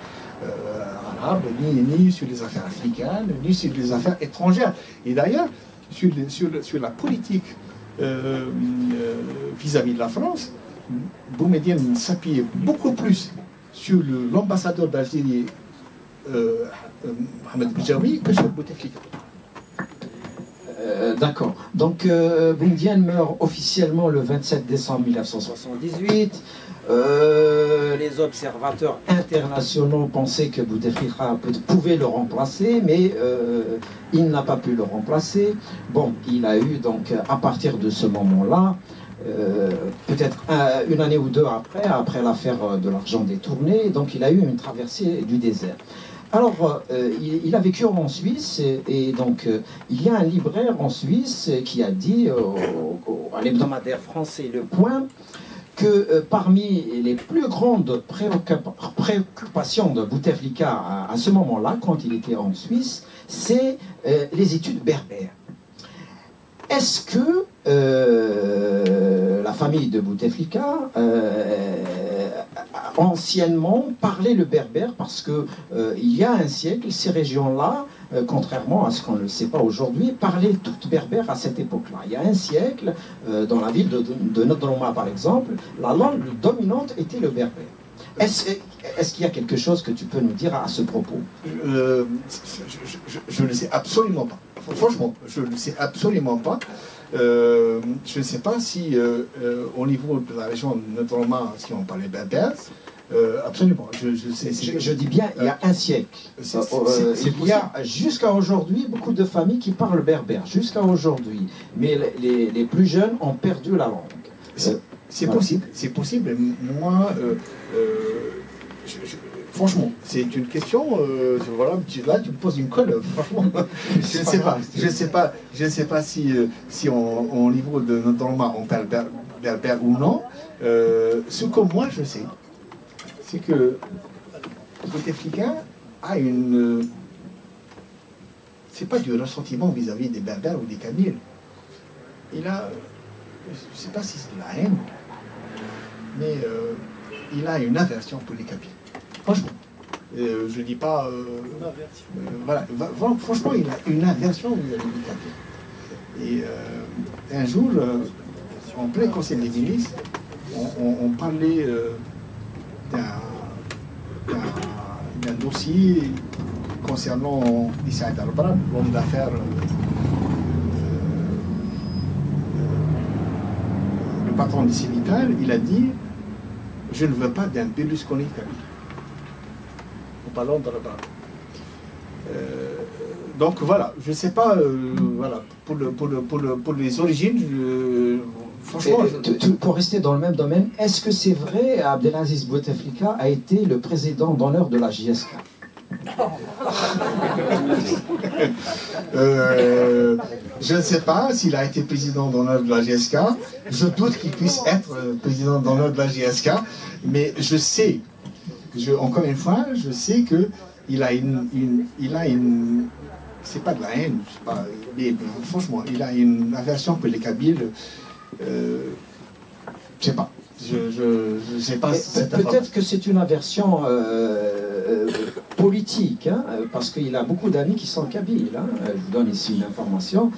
arabes, ni sur les affaires africaines, ni sur les affaires étrangères. Et d'ailleurs, sur la politique vis-à-vis de la France, Boumedienne s'appuyait beaucoup plus sur l'ambassadeur d'Algérie, Mohamed Boujaoui, que sur Bouteflika. D'accord. Donc, Boumedienne meurt officiellement le 27 décembre 1978. Les observateurs internationaux pensaient que Bouteflika pouvait le remplacer, mais il n'a pas pu le remplacer. Bon, il a eu donc, à partir de ce moment-là, peut-être une année ou 2 après l'affaire de l'argent détourné, donc il a eu une traversée du désert. Alors, il a vécu en Suisse et donc il y a un libraire en Suisse qui a dit à l'hebdomadaire français Le Point que parmi les plus grandes préoccupations de Bouteflika à ce moment-là, quand il était en Suisse, c'est les études berbères. Est-ce que la famille de Bouteflika anciennement parlait le berbère parce que il y a un siècle, ces régions-là, contrairement à ce qu'on ne le sait pas aujourd'hui, parlaient toutes berbères à cette époque-là. Il y a un siècle, dans la ville de Nodroma par exemple, la langue dominante était le berbère. Est-ce qu'il y a quelque chose que tu peux nous dire à ce propos? Je ne sais absolument pas. Franchement, je ne sais absolument pas. Je ne sais pas si au niveau de la région de Nodroma, si on parlait berbère, absolument. Je dis bien, il y a un siècle. Il y a jusqu'à aujourd'hui beaucoup de familles qui parlent berbère, jusqu'à aujourd'hui. Mais les plus jeunes ont perdu la langue. C'est possible, c'est possible. Moi, franchement, c'est une question. Voilà, là, tu me poses une colle. Franchement, je ne sais pas si au niveau de notre norma on parle berbère ou non. Ce que moi je sais, c'est que Bouteflika a une. C'est pas du ressentiment vis-à-vis des berbères ou des kabyles. Il a. Je ne sais pas si c'est de la haine, mais il a une aversion pour les kabyles. Franchement. Je ne dis pas. Voilà. Franchement, il a une aversion vis-à-vis des kabyles. Et un jour, en plein conseil des ministres, on parlait d'un dossier concernant Issa Darbrad, l'homme d'affaires. Le patron du Sénégal, il a dit « Je ne veux pas d'un Berlusconi kabyle ». En parlant de Darbrad. Donc voilà, je ne sais pas, voilà, pour les origines, franchement... Pour rester dans le même domaine, est-ce que c'est vrai Abdelaziz Bouteflika a été le président d'honneur de la JSK? Je ne sais pas s'il a été président d'honneur de la GSK. Je doute qu'il puisse être président d'honneur de la GSK. Mais je sais, encore une fois, je sais qu'il a une c'est pas de la haine, mais franchement, il a une aversion pour les Kabyles. Je sais pas. Je sais pas. Peut-être que c'est une aversion politique, hein, parce qu'il a beaucoup d'amis qui sont kabyles. Hein. Je vous donne ici une information.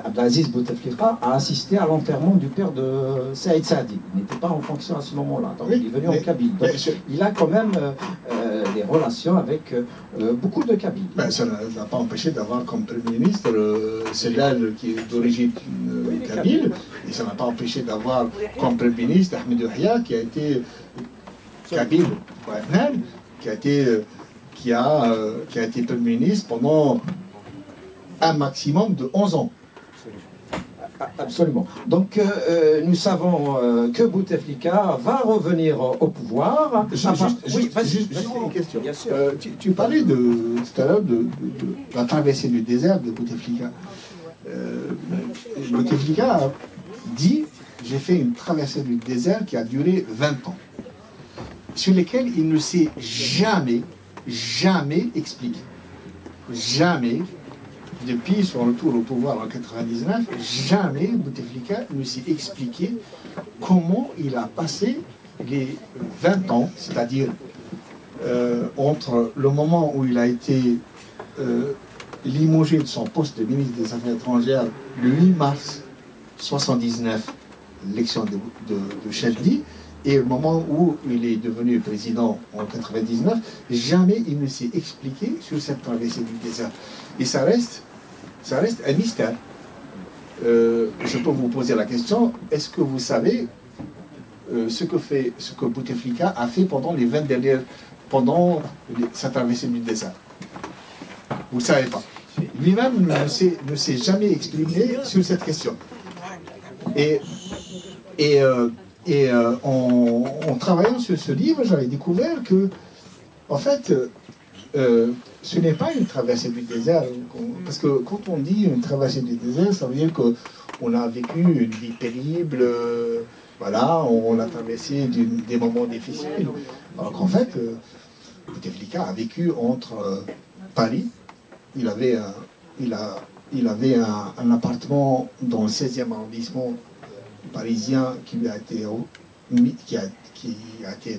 Abdelaziz Bouteflika a assisté à l'enterrement du père de Saïd Saadi. Il n'était pas en fonction à ce moment-là, donc il est venu en Kabyle. Donc, il a quand même des relations avec beaucoup de Kabyles. Ben, ça n'a pas empêché d'avoir comme Premier ministre Selal qui est d'origine kabyle, et ça n'a pas empêché d'avoir comme Premier ministre Ahmed Ouhia qui a été kabyle, qui a été Premier ministre pendant un maximum de 11 ans. Absolument. Donc, nous savons que Bouteflika va revenir au pouvoir. Juste une question. Tu parlais tout à l'heure de la traversée du désert de Bouteflika. Bouteflika a dit « J'ai fait une traversée du désert qui a duré 20 ans », sur lesquels il ne s'est jamais expliqué. Jamais. Depuis son retour au pouvoir en 99, jamais Bouteflika ne s'est expliqué comment il a passé les 20 ans, c'est-à-dire entre le moment où il a été limogé de son poste de ministre des Affaires étrangères le 8 mars 1979, l'élection de Chebdi, et le moment où il est devenu président en 99, jamais il ne s'est expliqué sur cette traversée du désert. Et ça reste un mystère. Je peux vous poser la question, est-ce que vous savez ce que Bouteflika a fait pendant sa traversée du désert? Vous ne savez pas. Lui-même ne s'est jamais exprimé sur cette question. En travaillant sur ce livre, j'avais découvert que, en fait, ce n'est pas une traversée du désert. Parce que quand on dit une traversée du désert, ça veut dire qu'on a vécu une vie pénible, voilà, on a traversé des moments difficiles. Alors qu'en fait, Bouteflika a vécu entre Paris, il avait un appartement dans le 16e arrondissement parisien qui lui a été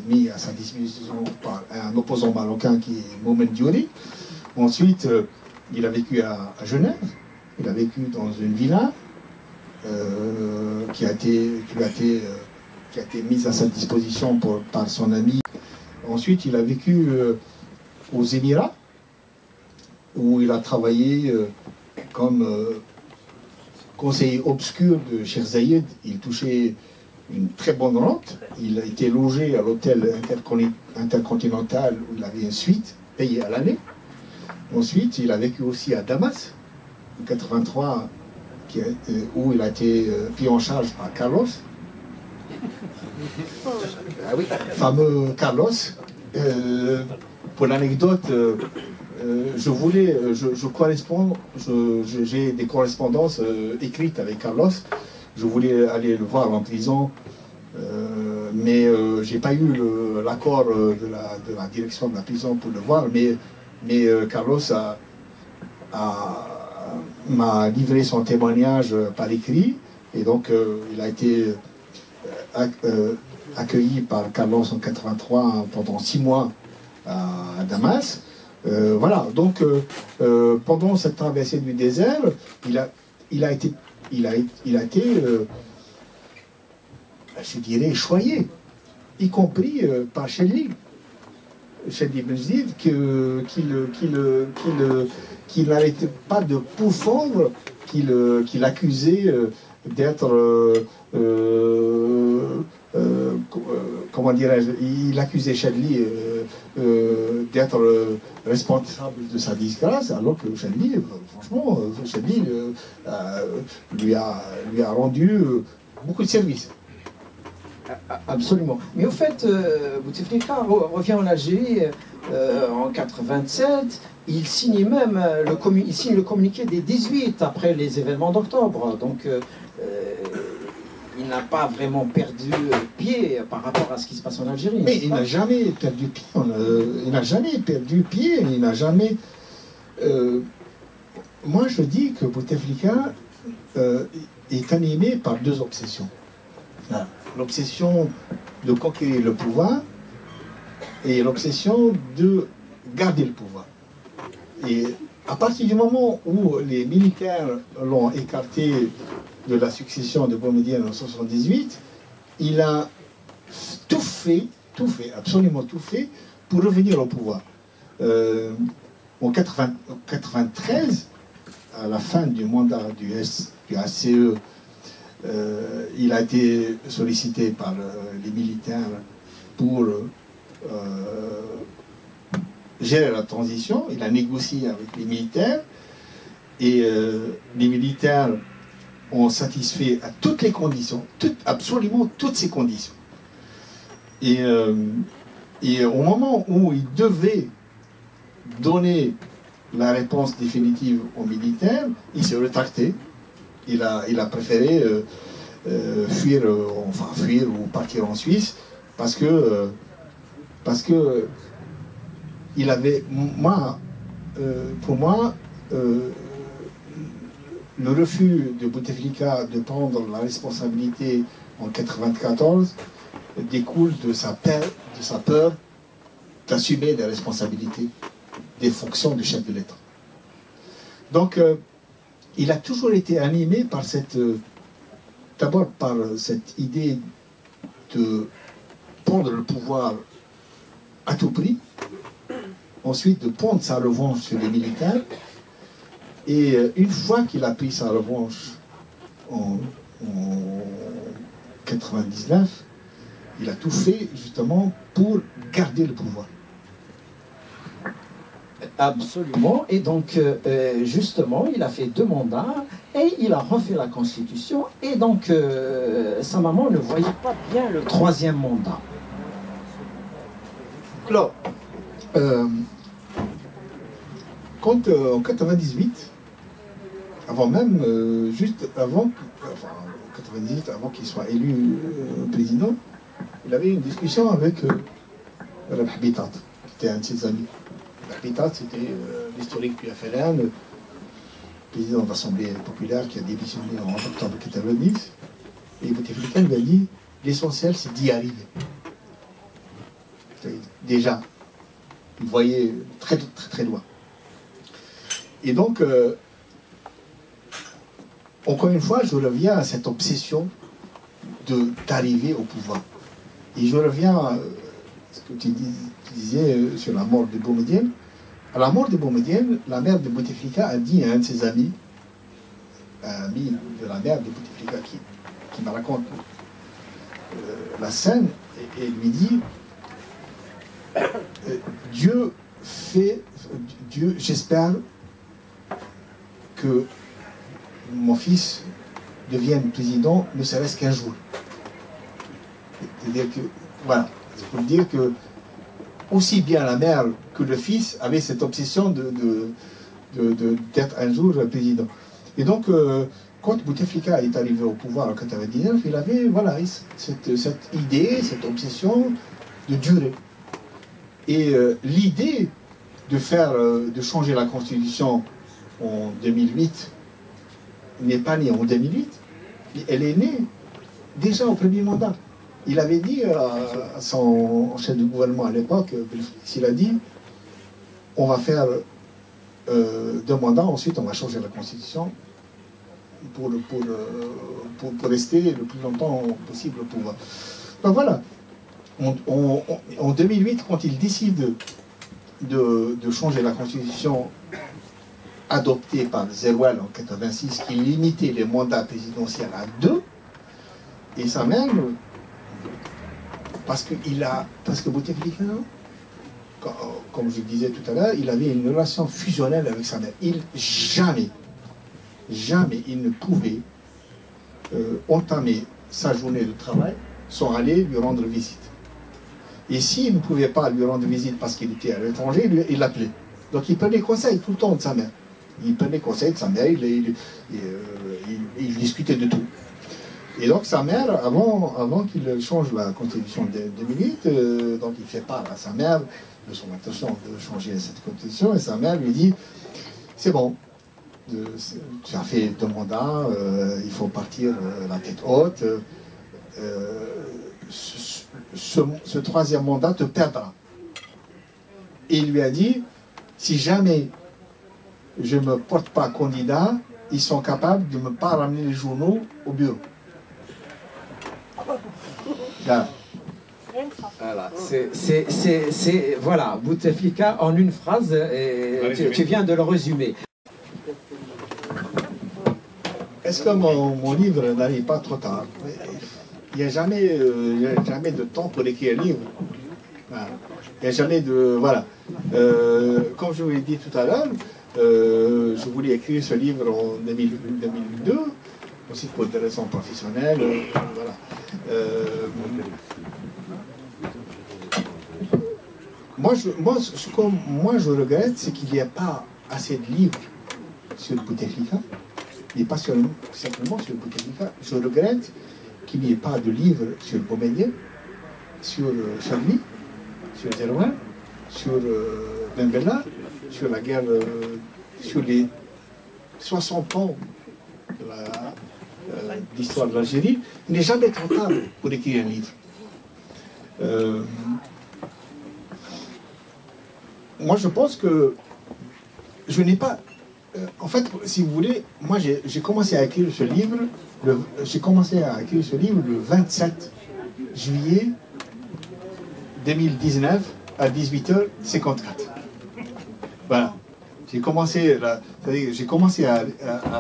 mis à sa disposition par un opposant marocain qui est Mohamed Diouri. Ensuite, il a vécu à Genève, il a vécu dans une villa qui a été mise à sa disposition par son ami. Ensuite, il a vécu aux Émirats, où il a travaillé comme conseiller obscur de Cheikh Zayed. Il touchait une très bonne rente. Il a été logé à l'hôtel intercontinental où il avait une suite payée à l'année. Ensuite, il a vécu aussi à Damas, en 83, où il a été pris en charge par Carlos. Ah oui, fameux Carlos. Pour l'anecdote, j'ai des correspondances écrites avec Carlos. Je voulais aller le voir en prison, mais j'ai pas eu l'accord de la direction de la prison pour le voir. Mais Carlos m'a livré son témoignage par écrit, et donc il a été accueilli par Carlos en 83 pendant 6 mois à Damas. Voilà, donc pendant cette traversée du désert, il a été, je dirais, choyé, y compris par Chedli. Chedli Benjid, qui n'arrêtait pas de pourfendre, qu'il accusait d'être... comment dirais-je, il accusait Chedli d'être responsable de sa disgrâce, alors que Chedli, franchement, Chedli lui a rendu beaucoup de services. Absolument. Mais au fait, Bouteflika revient en Algérie en 87. Il signe même le communiqué des 18 après les événements d'octobre. Donc, il n'a pas vraiment perdu pied par rapport à ce qui se passe en Algérie. Mais il n'a jamais perdu pied. Il n'a jamais perdu pied. Il n'a jamais. Moi, je dis que Bouteflika est animé par 2 obsessions. L'obsession de conquérir le pouvoir et l'obsession de garder le pouvoir. Et à partir du moment où les militaires l'ont écarté de la succession de Boumedienne en 1978, il a tout fait, absolument tout fait, pour revenir au pouvoir. En 1993, à la fin du mandat du HCE, il a été sollicité par les militaires pour gérer la transition. Il a négocié avec les militaires et les militaires ont satisfait à toutes les conditions, absolument toutes ces conditions. Et au moment où il devait donner la réponse définitive aux militaires, il s'est rétracté. Il a préféré fuir ou partir en Suisse parce que il avait, pour moi, le refus de Bouteflika de prendre la responsabilité en 1994 découle de sa peur d'assumer des responsabilités, des fonctions de chef de l'État. Donc, il a toujours été animé par d'abord par cette idée de prendre le pouvoir à tout prix, ensuite de prendre sa revanche sur les militaires, et une fois qu'il a pris sa revanche en 99, il a tout fait justement pour garder le pouvoir. Absolument. Et donc, justement, il a fait 2 mandats et il a refait la Constitution. Et donc, sa maman ne voyait pas bien le 3e mandat. Alors, quand en 98, avant même, juste avant, enfin, en 98, avant qu'il soit élu président, il avait une discussion avec Mme Habitat, qui était un de ses amis. Habitat, c'était l'historique du FLN, le président de l'Assemblée populaire qui a démissionné en octobre 90. Et Bouteflika lui a dit, l'essentiel c'est d'y arriver. Déjà, il voyait très très très loin. Et donc, encore une fois, je reviens à cette obsession d'arriver au pouvoir. Et je reviens à ce que tu disais sur la mort de Boumedienne. À la mort de Boumedienne, la mère de Bouteflika a dit à un de ses amis, un ami de la mère de Bouteflika qui me raconte la scène, et lui dit Dieu, j'espère que mon fils devienne président, ne serait-ce qu'un jour. C'est-à-dire que, voilà, c'est pour dire que aussi bien la mère que le fils avaient cette obsession d'être un jour président. Et donc, quand Bouteflika est arrivé au pouvoir en 1999, il avait voilà, cette idée, cette obsession de durer. Et l'idée de changer la Constitution en 2008 n'est pas née en 2008, elle est née déjà au premier mandat. Il avait dit à son chef de gouvernement à l'époque, il a dit, on va faire 2 mandats, ensuite on va changer la Constitution pour rester le plus longtemps possible au pouvoir. Donc voilà, en 2008, quand il décide de changer la Constitution adoptée par Zeroual en 86, qui limitait les mandats présidentiels à 2, et ça même, parce que Bouteflika, comme je le disais tout à l'heure, il avait une relation fusionnelle avec sa mère. Jamais il ne pouvait entamer sa journée de travail sans aller lui rendre visite. Et s'il ne pouvait pas lui rendre visite parce qu'il était à l'étranger, il l'appelait. Donc il prenait conseil tout le temps de sa mère. Il prenait conseil de sa mère, il discutait de tout. Et donc sa mère, avant qu'il change la constitution de 2008, donc il fait part à sa mère de son intention de changer cette constitution, et sa mère lui dit, c'est bon, tu as fait 2 mandats, il faut partir la tête haute, ce 3e mandat te perdra. Et il lui a dit, si jamais je ne me porte pas candidat, ils sont capables de ne pas ramener les journaux au bureau. Là. Voilà, voilà, Bouteflika en une phrase, tu viens de le résumer. Est-ce que mon livre n'arrive pas trop tard? Il n'y a jamais de temps pour écrire un livre. Voilà. Il n'y a jamais de... Voilà. Comme je vous l'ai dit tout à l'heure, je voulais écrire ce livre en 2002, aussi pour des raisons professionnelles. Voilà. Moi, je regrette, c'est qu'il n'y a pas assez de livres sur Bouteflika, et pas simplement sur Bouteflika. Je regrette qu'il n'y ait pas de livres sur Boumedienne, sur Charlie, sur Zeroual, sur Ben Bella, sur la guerre, sur les 60 ans de l'histoire de l'Algérie. Il n'est jamais trop tard pour écrire un livre. Moi, je pense que je n'ai pas... en fait, si vous voulez, moi, j'ai commencé à écrire ce livre, le 27 juillet 2019 à 18h54. Voilà. J'ai commencé à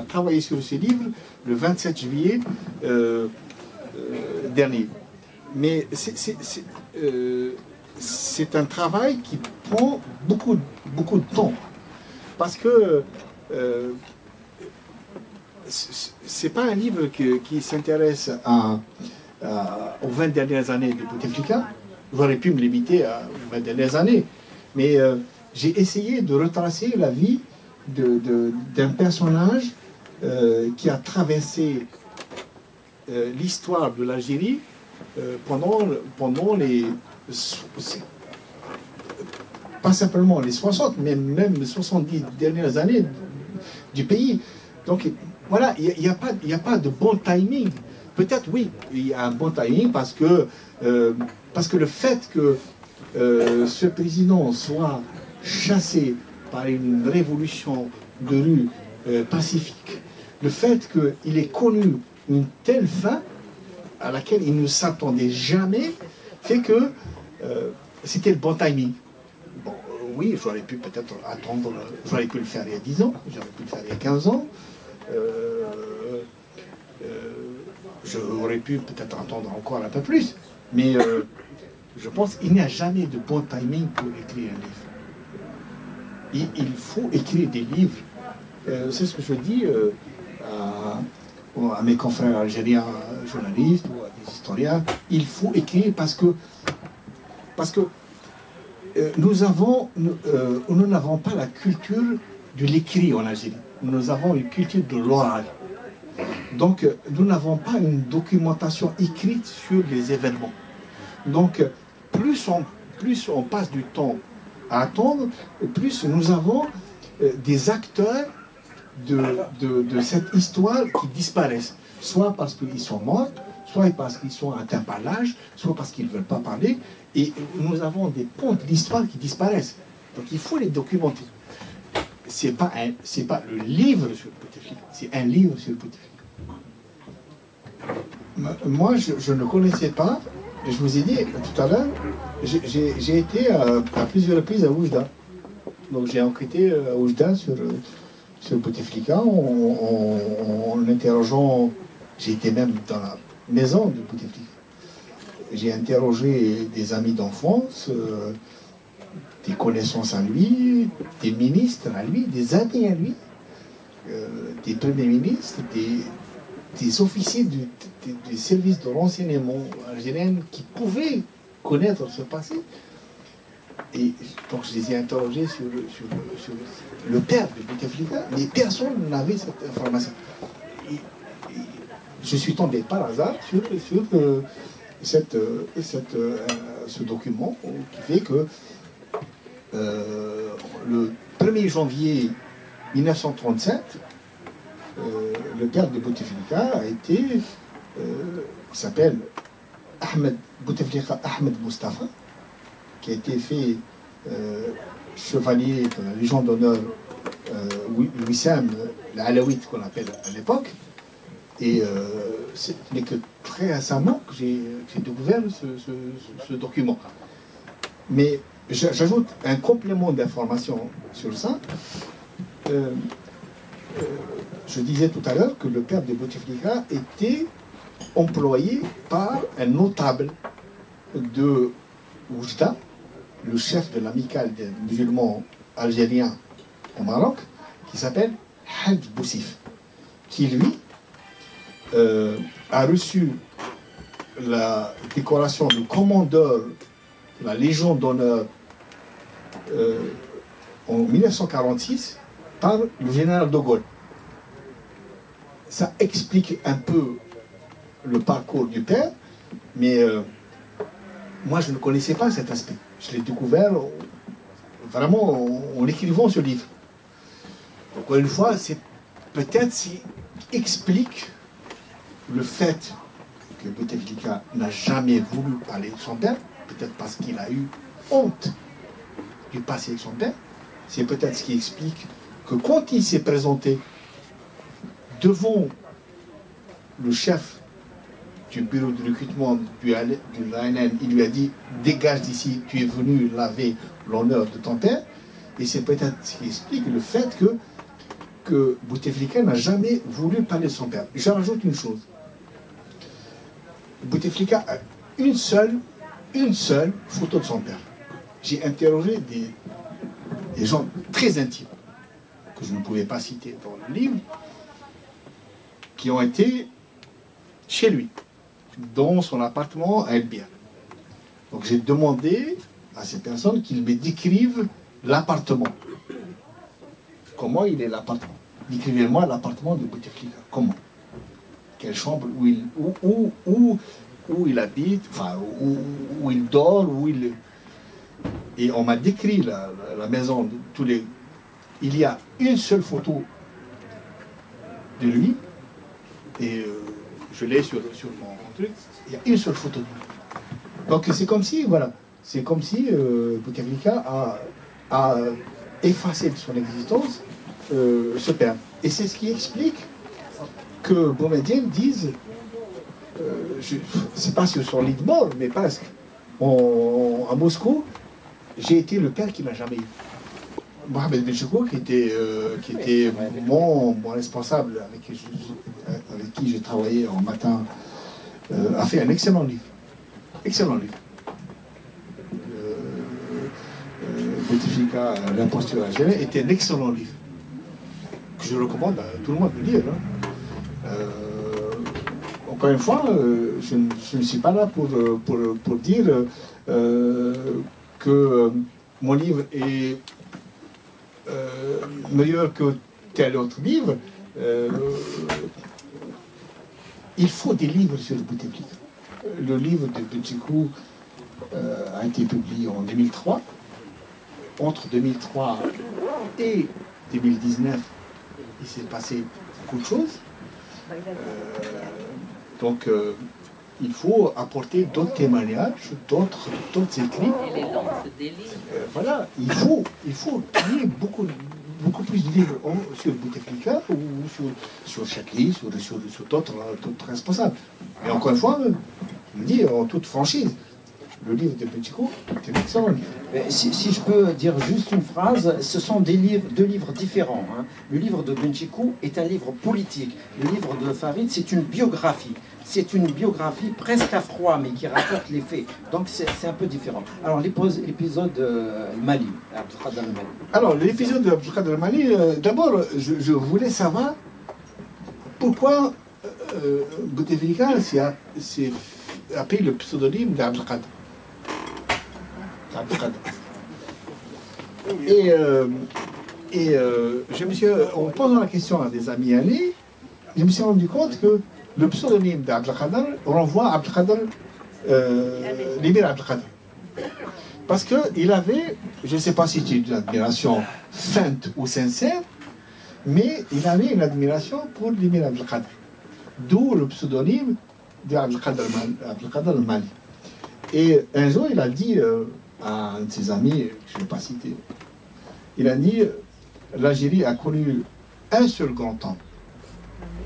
travailler sur ce livre le 27 juillet dernier. Mais c'est un travail qui prend beaucoup de temps. Parce que c'est pas un livre qui s'intéresse aux 20 dernières années de Bouteflika. J'aurais pu me limiter aux 20 dernières années. Mais j'ai essayé de retracer la vie d'un personnage qui a traversé l'histoire de l'Algérie pendant les... Pas simplement les 60, mais même les 70 dernières années du pays. Donc voilà, il n'y a pas de bon timing. Peut-être oui, il y a un bon timing parce que le fait que ce président soit chassé par une révolution de rue pacifique, le fait qu'il ait connu une telle fin à laquelle il ne s'attendait jamais, fait que c'était le bon timing. Bon, oui, j'aurais pu peut-être attendre, j'aurais pu le faire il y a 10 ans, j'aurais pu le faire il y a 15 ans, j'aurais pu peut-être attendre encore un peu plus, mais je pense qu'il n'y a jamais de bon timing pour écrire un livre. Il faut écrire des livres. C'est ce que je dis à mes confrères algériens journalistes ou à des historiens. Il faut écrire parce que nous n'avons pas la culture de l'écrit en Algérie. Nous avons une culture de l'oral. Donc, nous n'avons pas une documentation écrite sur les événements. Donc, plus on passe du temps à attendre, plus nous avons des acteurs de cette histoire qui disparaissent. Soit parce qu'ils sont morts, soit parce qu'ils sont atteints par l'âge, soit parce qu'ils ne veulent pas parler. Et nous avons des ponts de l'histoire qui disparaissent. Donc il faut les documenter. C'est pas le livre sur Bouteflika, c'est un livre sur Bouteflika. Moi, je ne connaissais pas, et je vous ai dit tout à l'heure, j'ai été à plusieurs reprises à Oujda. Donc j'ai enquêté à Oujda sur Bouteflika en interrogeant, j'ai été même dans la maison de Bouteflika. J'ai interrogé des amis d'enfance, des connaissances à lui, des ministres à lui, des amis à lui, des premiers ministres, des officiers du service de renseignement algérien qui pouvaient connaître ce passé. Et donc je les ai interrogés sur le père de Bouteflika, mais personne n'avait cette information. Et je suis tombé par hasard sur ce document qui fait que le 1er janvier 1937, le père de Bouteflika a été, s'appelle Bouteflika Ahmed Mustafa, qui a été fait chevalier de la Légion d'honneur Wissam, l'Alaouite qu'on appelle à l'époque. Et ce n'est que très récemment que j'ai découvert ce document. Mais j'ajoute un complément d'information sur ça. Je disais tout à l'heure que le père de Bouteflika était employé par un notable de Oujda, le chef de l'amicale des musulmans algériens au Maroc, qui s'appelle Hadj Boussif, qui lui a reçu la décoration de commandeur de la Légion d'honneur en 1946 par le général de Gaulle. Ça explique un peu le parcours du père, mais moi je ne connaissais pas cet aspect. Je l'ai découvert vraiment en écrivant ce livre. Encore une fois, c'est peut-être ce qui explique le fait que Bouteflika n'a jamais voulu parler de son père, peut-être parce qu'il a eu honte du passé de son père. C'est peut-être ce qui explique que quand il s'est présenté devant le chef du bureau de recrutement du l'ANN, il lui a dit « Dégage d'ici, tu es venu laver l'honneur de ton père ». Et c'est peut-être ce qui explique le fait que Bouteflika n'a jamais voulu parler de son père. Je rajoute une chose. Bouteflika a une seule photo de son père. J'ai interrogé des gens très intimes, que je ne pouvais pas citer dans le livre, qui ont été chez lui, dans son appartement à El Biar. Donc j'ai demandé à ces personnes qu'ils me décrivent l'appartement. comment il est l'appartement. Décrivez-moi l'appartement de Bouteflika. Comment? Quelle chambre, où il habite, enfin, où il dort, où il... Et on m'a décrit la maison de tous les... Il y a une seule photo de lui, et je l'ai sur mon truc, il y a une seule photo de lui. Donc c'est comme si, voilà, c'est comme si Bouteflika a effacé de son existence ce père. Et c'est ce qui explique que Boumediene dise, c'est pas sur son lit de mort, mais presque, à Moscou, j'ai été le père qu'il n'a jamais eu. Mohamed Benchiko, qui était mon responsable, avec qui j'ai travaillé en matin, a fait un excellent livre. Excellent livre. Bouteflika, l'imposture algérienne, était un excellent livre, que je recommande à tout le monde de lire. Encore une fois, je ne suis pas là pour dire que mon livre est meilleur que tel autre livre. Il faut des livres sur Bouteflika. Le livre de Benchiko a été publié en 2003. Entre 2003 et 2019, il s'est passé beaucoup de choses. Donc, il faut apporter d'autres témoignages, d'autres écrits. Voilà, il faut qu'il y ait beaucoup plus de livres sur Bouteflika ou sur Chakli, sur d'autres responsables. Et encore une fois, je le dis en toute franchise, le livre de Benchiko est un excellent livre. Si je peux dire juste une phrase, ce sont deux livres différents. Hein. Le livre de Benchiko est un livre politique. Le livre de Farid, c'est une biographie. C'est une biographie presque à froid, mais qui rapporte les faits. Donc c'est un peu différent. Alors l'épisode Mali, Abdelkader Mali. Alors l'épisode de Abdelkader Mali, d'abord, je voulais savoir pourquoi Bouteflika a pris le pseudonyme d'Abdelkader. Et je me suis, en posant la question à des amis alliés, je me suis rendu compte que le pseudonyme d'Abdelkader renvoie à Abdelkader, l'émir Abdelkader. Parce qu'il avait, je ne sais pas si c'est une admiration feinte ou sincère, mais il avait une admiration pour l'émir Abdelkader. D'où le pseudonyme d'Abdelkader Mali. Et un jour, il a dit à un de ses amis, que je ne vais pas citer, il a dit l'Algérie a connu un seul grand homme,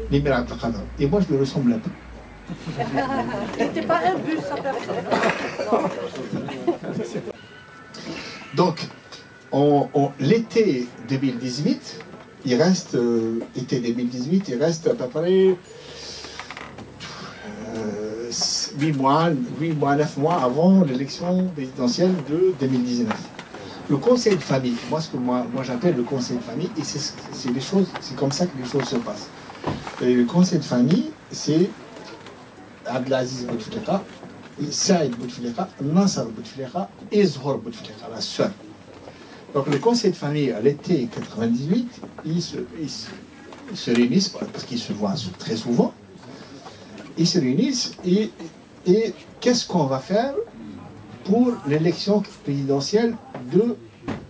l'émir Abdelkader. Et moi, je lui ressemble un peu. Il n'était pas un bus à personne. Donc, l'été 2018, il reste, été 2018, il reste à peu près 8 mois, 9 mois avant l'élection présidentielle de 2019. Le conseil de famille, moi j'appelle le conseil de famille, et c'est comme ça que les choses se passent. Et le conseil de famille, c'est Abdelaziz Bouteflika, Saïd Bouteflika, Nasser Bouteflika et Zohor Bouteflika, la sœur. Donc le conseil de famille, à l'été 98, ils se réunissent, parce qu'ils se voient très souvent, ils se réunissent et qu'est-ce qu'on va faire pour l'élection présidentielle de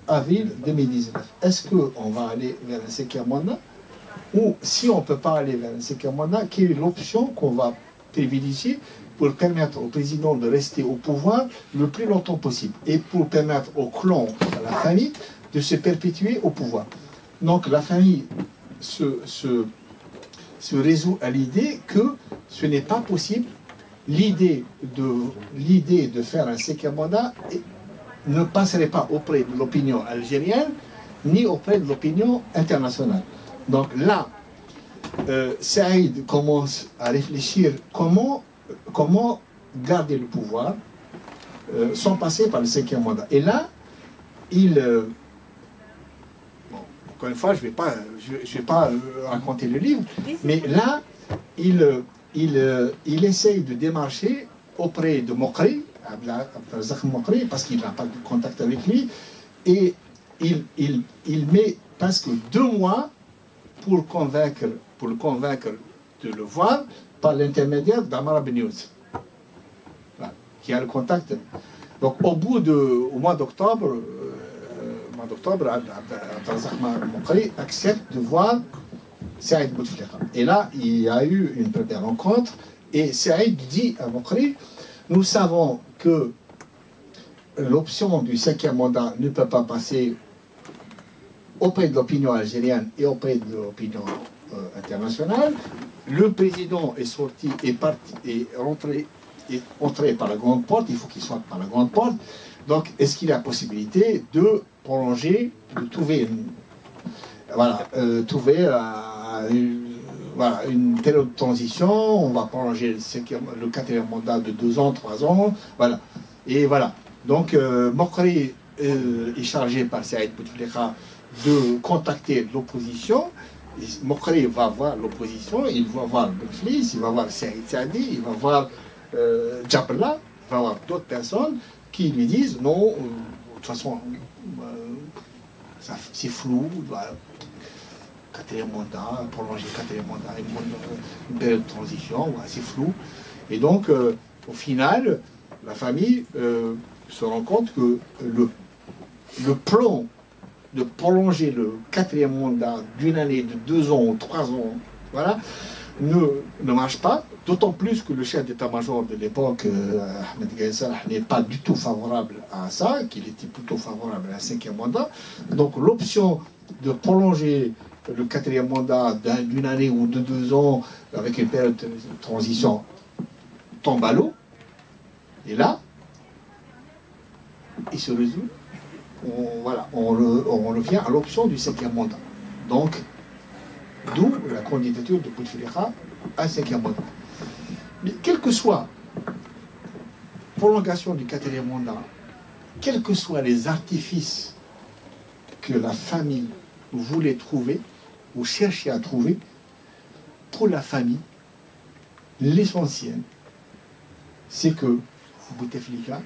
avril 2019? Est-ce qu'on va aller vers un cinquième mandat? Ou si on ne peut pas aller vers un cinquième mandat, quelle est l'option qu'on va privilégier pour permettre au président de rester au pouvoir le plus longtemps possible et pour permettre au clan, à la famille, de se perpétuer au pouvoir? Donc la famille se résout à l'idée que ce n'est pas possible. L'idée de faire un cinquième mandat ne passerait pas auprès de l'opinion algérienne ni auprès de l'opinion internationale. Donc là, Saïd commence à réfléchir comment garder le pouvoir sans passer par le cinquième mandat. Et là, encore une fois, je vais pas raconter le livre, mais là, il essaye de démarcher auprès de Mokri, Abdelrazak Mokri, parce qu'il n'a pas de contact avec lui, et il met presque 2 mois pour le convaincre de le voir par l'intermédiaire d'Amara Ben Younes, qui a le contact. Donc au mois d'octobre, Abdelrazak Moukri accepte de voir Saïd Bouteflika. Et là, il y a eu une première rencontre, et Saïd dit à Moukri, nous savons que l'option du 5e mandat ne peut pas passer auprès de l'opinion algérienne et auprès de l'opinion internationale. Le président est sorti, est entré par la grande porte, il faut qu'il soit par la grande porte. Donc, est-ce qu'il y a possibilité de prolonger, de trouver une période de transition? On va prolonger le 4e mandat de 2 ans, 3 ans, voilà. Et voilà. Donc, Moukri est chargé par Saïd Bouteflika de contacter l'opposition. Moukri va voir l'opposition, il va voir Bouteflika, il va voir Saïd Saadi, il va voir Djabla, il va voir d'autres personnes qui lui disent non, de toute façon, c'est flou, 4e mandat, prolonger 4e mandat, une période de transition, ouais, c'est flou. Et donc, au final, la famille se rend compte que le plan de prolonger le 4e mandat d'1 année, de 2 ans ou 3 ans, voilà, ne marche pas, d'autant plus que le chef d'état-major de l'époque, Ahmed Gaïsar, n'est pas du tout favorable à ça, qu'il était plutôt favorable à un 5e mandat. Donc l'option de prolonger le 4e mandat d'1 année ou de 2 ans avec une période de transition tombe à l'eau. Et là, il se résout. On revient à l'option du 5e mandat. Donc, d'où la candidature de Bouteflika à 5e mandat. Mais quelle que soit prolongation du 4e mandat, quels que soient les artifices que la famille voulait trouver ou cherchait à trouver, pour la famille, l'essentiel, c'est que Bouteflika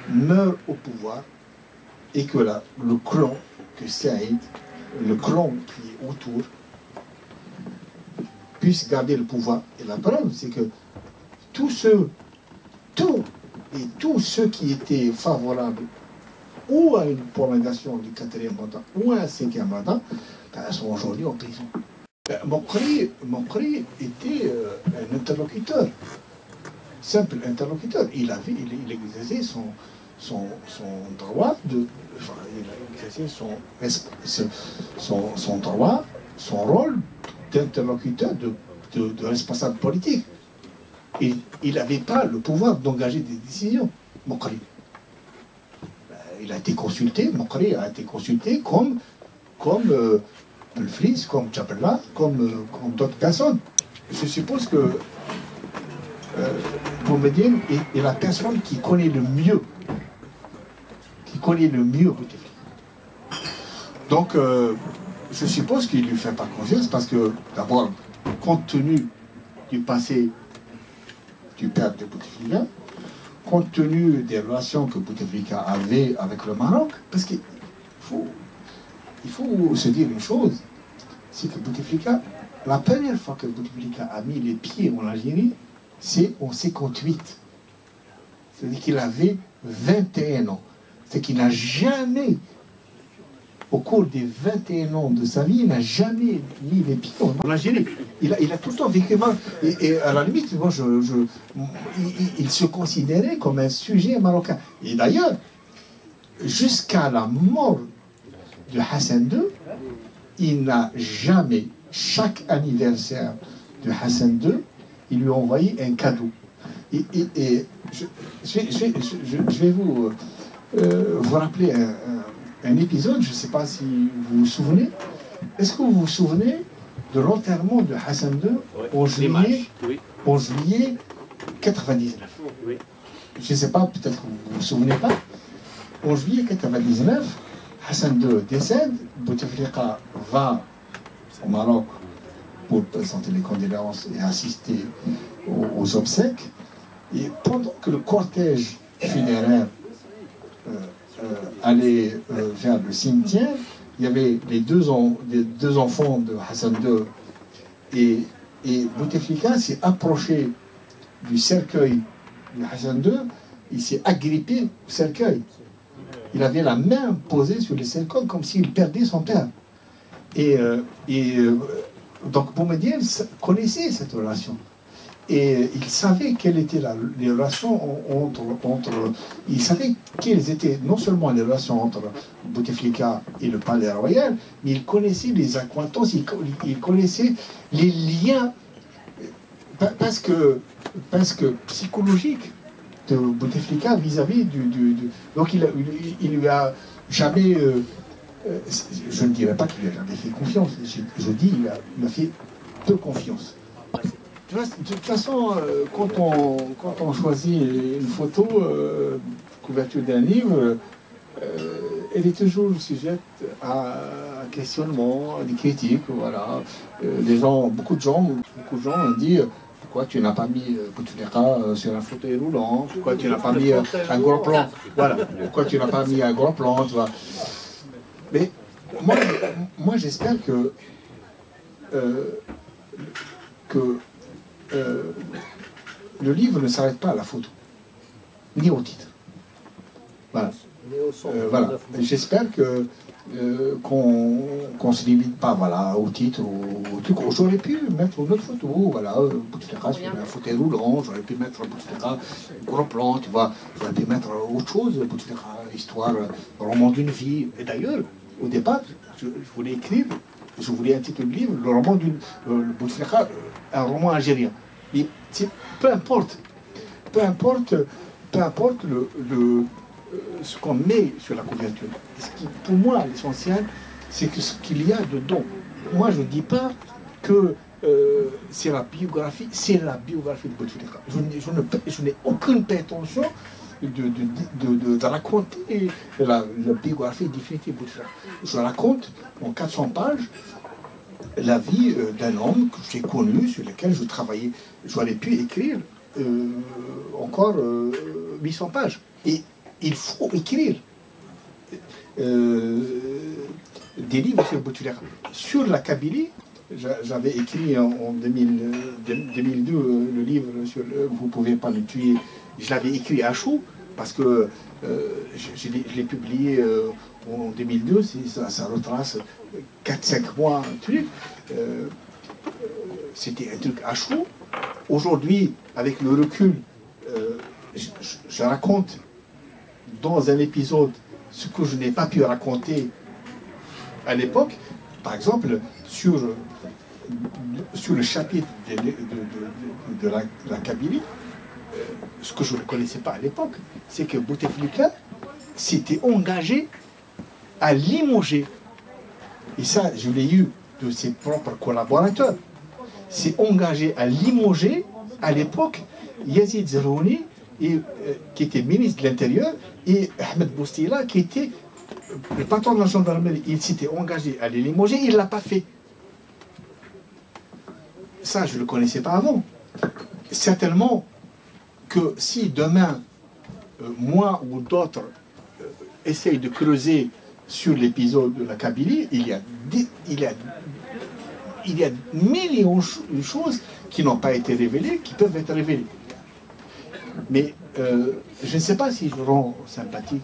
meurt au pouvoir et que le clan, que Saïd, le clan qui est autour, puisse garder le pouvoir. Et la preuve, c'est que tous ceux qui étaient favorables ou à une prolongation du 4e mandat ou à un 5e mandat, sont aujourd'hui en prison. Moukri était un interlocuteur, simple interlocuteur. Il exerçait son droit son droit, son rôle d'interlocuteur, de responsable politique. Il n'avait pas le pouvoir d'engager des décisions, Moukri. Il a été consulté, Moukri a été consulté comme Bouteflika, comme Djabla, comme d'autres personnes. Je suppose que Boumediene est la personne qui connaît le mieux Bouteflika. Donc, je suppose qu'il ne lui fait pas confiance parce que, d'abord, compte tenu du passé du père de Bouteflika, compte tenu des relations que Bouteflika avait avec le Maroc, parce qu'il faut se dire une chose, c'est que Bouteflika, la première fois que Bouteflika a mis les pieds en Algérie, c'est en 58. C'est-à-dire qu'il avait 21 ans. C'est qu'il n'a jamais, au cours des 21 ans de sa vie, il n'a jamais mis les pieds en Algérie. Il a tout le temps vécu mal. Et à la limite, moi, il se considérait comme un sujet marocain. Et d'ailleurs, jusqu'à la mort de Hassan II, il n'a jamais, chaque anniversaire de Hassan II, il lui a envoyé un cadeau. Et je vais vous rappeler un épisode, je ne sais pas si vous vous souvenez. Est-ce que vous vous souvenez de l'enterrement de Hassan II en juillet 99? Je ne sais pas, peut-être que vous ne vous souvenez pas. En juillet 99, Hassan II décède, Bouteflika va au Maroc pour présenter les condoléances et assister aux obsèques. Et pendant que le cortège funéraire allait vers le cimetière, il y avait les deux enfants de Hassan II, et Bouteflika s'est approché du cercueil de Hassan II, il s'est agrippé au cercueil. Il avait la main posée sur le cercueil comme s'il perdait son père. Donc Boumedienne connaissait cette relation. Et il savait quelles étaient les relations entre... Il savait quelles étaient non seulement les relations entre Bouteflika et le palais royal, mais il connaissait les accointances, il connaissait les liens, parce que psychologiques de Bouteflika vis-à-vis donc il lui a jamais... je ne dirais pas qu'il lui a jamais fait confiance, je dis il a fait peu confiance. Tu vois, de toute façon, quand on choisit une photo, couverture d'un livre, elle est toujours sujette à un questionnement, à des critiques, voilà. Beaucoup de gens ont dit pourquoi tu n'as pas mis Bouteflika sur un fauteuil roulant, pourquoi tu n'as pas mis un gros plan, voilà, pourquoi tu n'as pas mis un gros plan, tu vois. Mais moi j'espère que le livre ne s'arrête pas à la photo, ni au titre. Voilà. Voilà. J'espère qu'on ne se limite pas, voilà, au titre, au truc. J'aurais pu mettre une autre photo, voilà, Bouteflika sur un fauteuil roulant, j'aurais pu mettre Bouteflika gros plan, tu vois, j'aurais pu mettre autre chose, Bouteflika, histoire, roman d'une vie. Et d'ailleurs, au départ, je voulais écrire, je voulais intituler le livre, le roman d'une Bouteflika, un roman algérien. Et peu importe ce qu'on met sur la couverture. Pour moi, l'essentiel, c'est que ce qu'il y a dedans. Moi, je ne dis pas que c'est la biographie de Bouteflika. Je n'ai aucune prétention de raconter la biographie définitive de Bouteflika. Je raconte en 400 pages la vie d'un homme que j'ai connu, sur lequel je travaillais. J'aurais pu écrire encore 800 pages. Et il faut écrire des livres sur Bouteflika. Sur la Kabylie, j'avais écrit en 2002 le livre sur Vous ne pouvez pas le tuer. Je l'avais écrit à chaud parce que je l'ai publié en 2002. Ça retrace 4-5 mois, un truc. C'était un truc à chaud. Aujourd'hui, avec le recul, je raconte dans un épisode ce que je n'ai pas pu raconter à l'époque. Par exemple, sur le chapitre de la Kabylie, ce que je ne connaissais pas à l'époque, c'est que Bouteflika s'était engagé à limoger, et ça je l'ai eu de ses propres collaborateurs, s'est engagé à limoger à l'époque Yazid Zerouni, qui était ministre de l'Intérieur, et Ahmed Boustila, qui était le patron de la gendarmerie. Il s'était engagé à les limoger, il ne l'a pas fait. Ça, je ne le connaissais pas avant. Certainement que si demain, moi ou d'autres essayent de creuser sur l'épisode de la Kabylie, il y a millions de choses qui n'ont pas été révélées, qui peuvent être révélées. Mais je ne sais pas si je rends sympathique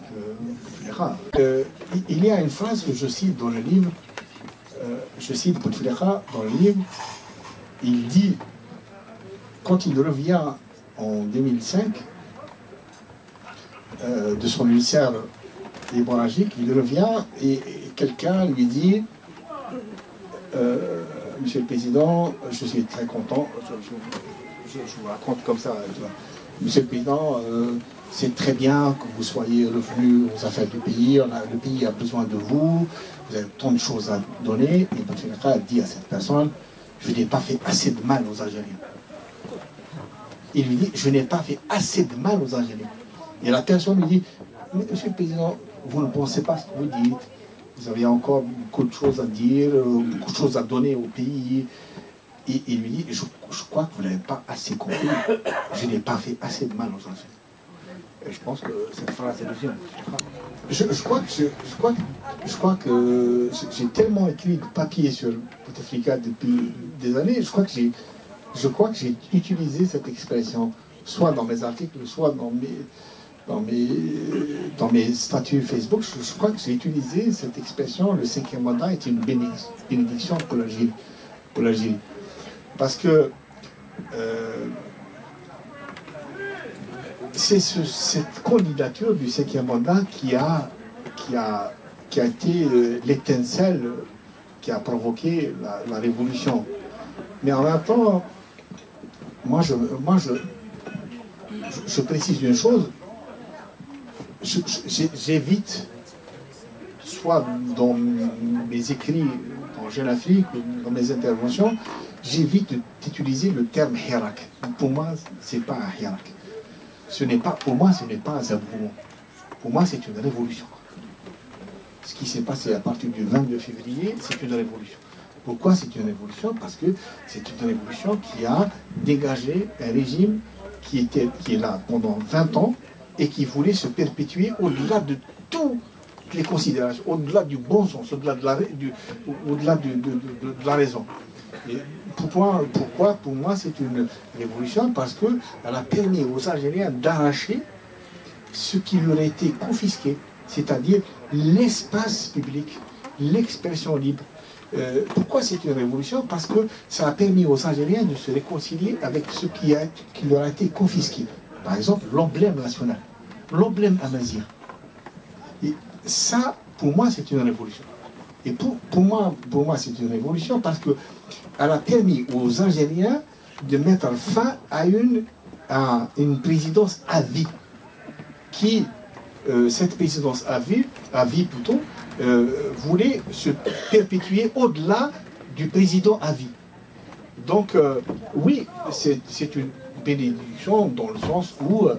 Bouteflika. Il y a une phrase que je cite dans le livre, je cite Bouteflika dans le livre, il dit, quand il revient en 2005 de son ulcère hémorragique, il revient et quelqu'un lui dit Monsieur le Président, je suis très content, je vous raconte comme ça, Monsieur le Président, c'est très bien que vous soyez revenu aux affaires du pays, le pays a besoin de vous, vous avez tant de choses à donner, et Bouteflika dit à cette personne, je n'ai pas fait assez de mal aux Algériens. Il lui dit, je n'ai pas fait assez de mal aux Algériens. Et la personne lui dit, Monsieur le Président, vous ne pensez pas ce que vous dites, vous avez encore beaucoup de choses à dire, beaucoup de choses à donner au pays. Et il lui dit, je crois que vous n'avez pas assez compris, je n'ai pas fait assez de mal aux Algériens. Et je pense que cette phrase est deuxième. Je crois que j'ai tellement écrit de papier sur Bouteflika depuis des années, je crois que j'ai utilisé cette expression, soit dans mes articles, soit dans mes statuts Facebook. Je crois que j'ai utilisé cette expression, le 5e mandat est une bénédiction pour l'Algérie. Parce que c'est cette candidature du 5e mandat qui a été l'étincelle qui a provoqué la révolution. Mais en même temps, moi je précise une chose, j'évite, soit dans mes écrits en Jeune Afrique, dans mes interventions, j'évite d'utiliser le terme hirak. Pour moi, ce n'est pas un hirak. Pour moi, ce n'est pas un mouvement. Pour moi, c'est une révolution. Ce qui s'est passé à partir du 22 février, c'est une révolution. Pourquoi c'est une révolution? Parce que c'est une révolution qui a dégagé un régime qui est là pendant 20 ans et qui voulait se perpétuer au-delà de toutes les considérations, au-delà du bon sens, au-delà de la raison. Et pourquoi pour moi c'est une révolution? Parce qu'elle a permis aux Algériens d'arracher ce qui leur était confisqué, c'est-à-dire l'espace public, l'expression libre. Pourquoi c'est une révolution? Parce que ça a permis aux Algériens de se réconcilier avec ce qui leur a été confisqué. Par exemple, l'emblème national, l'emblème amazigh. Et ça, pour moi, c'est une révolution. Et pour moi, c'est une révolution parce qu'elle a permis aux Algériens de mettre fin à une présidence à vie. Cette présidence à vie plutôt, voulait se perpétuer au-delà du président à vie. Donc, oui, c'est une bénédiction dans le sens où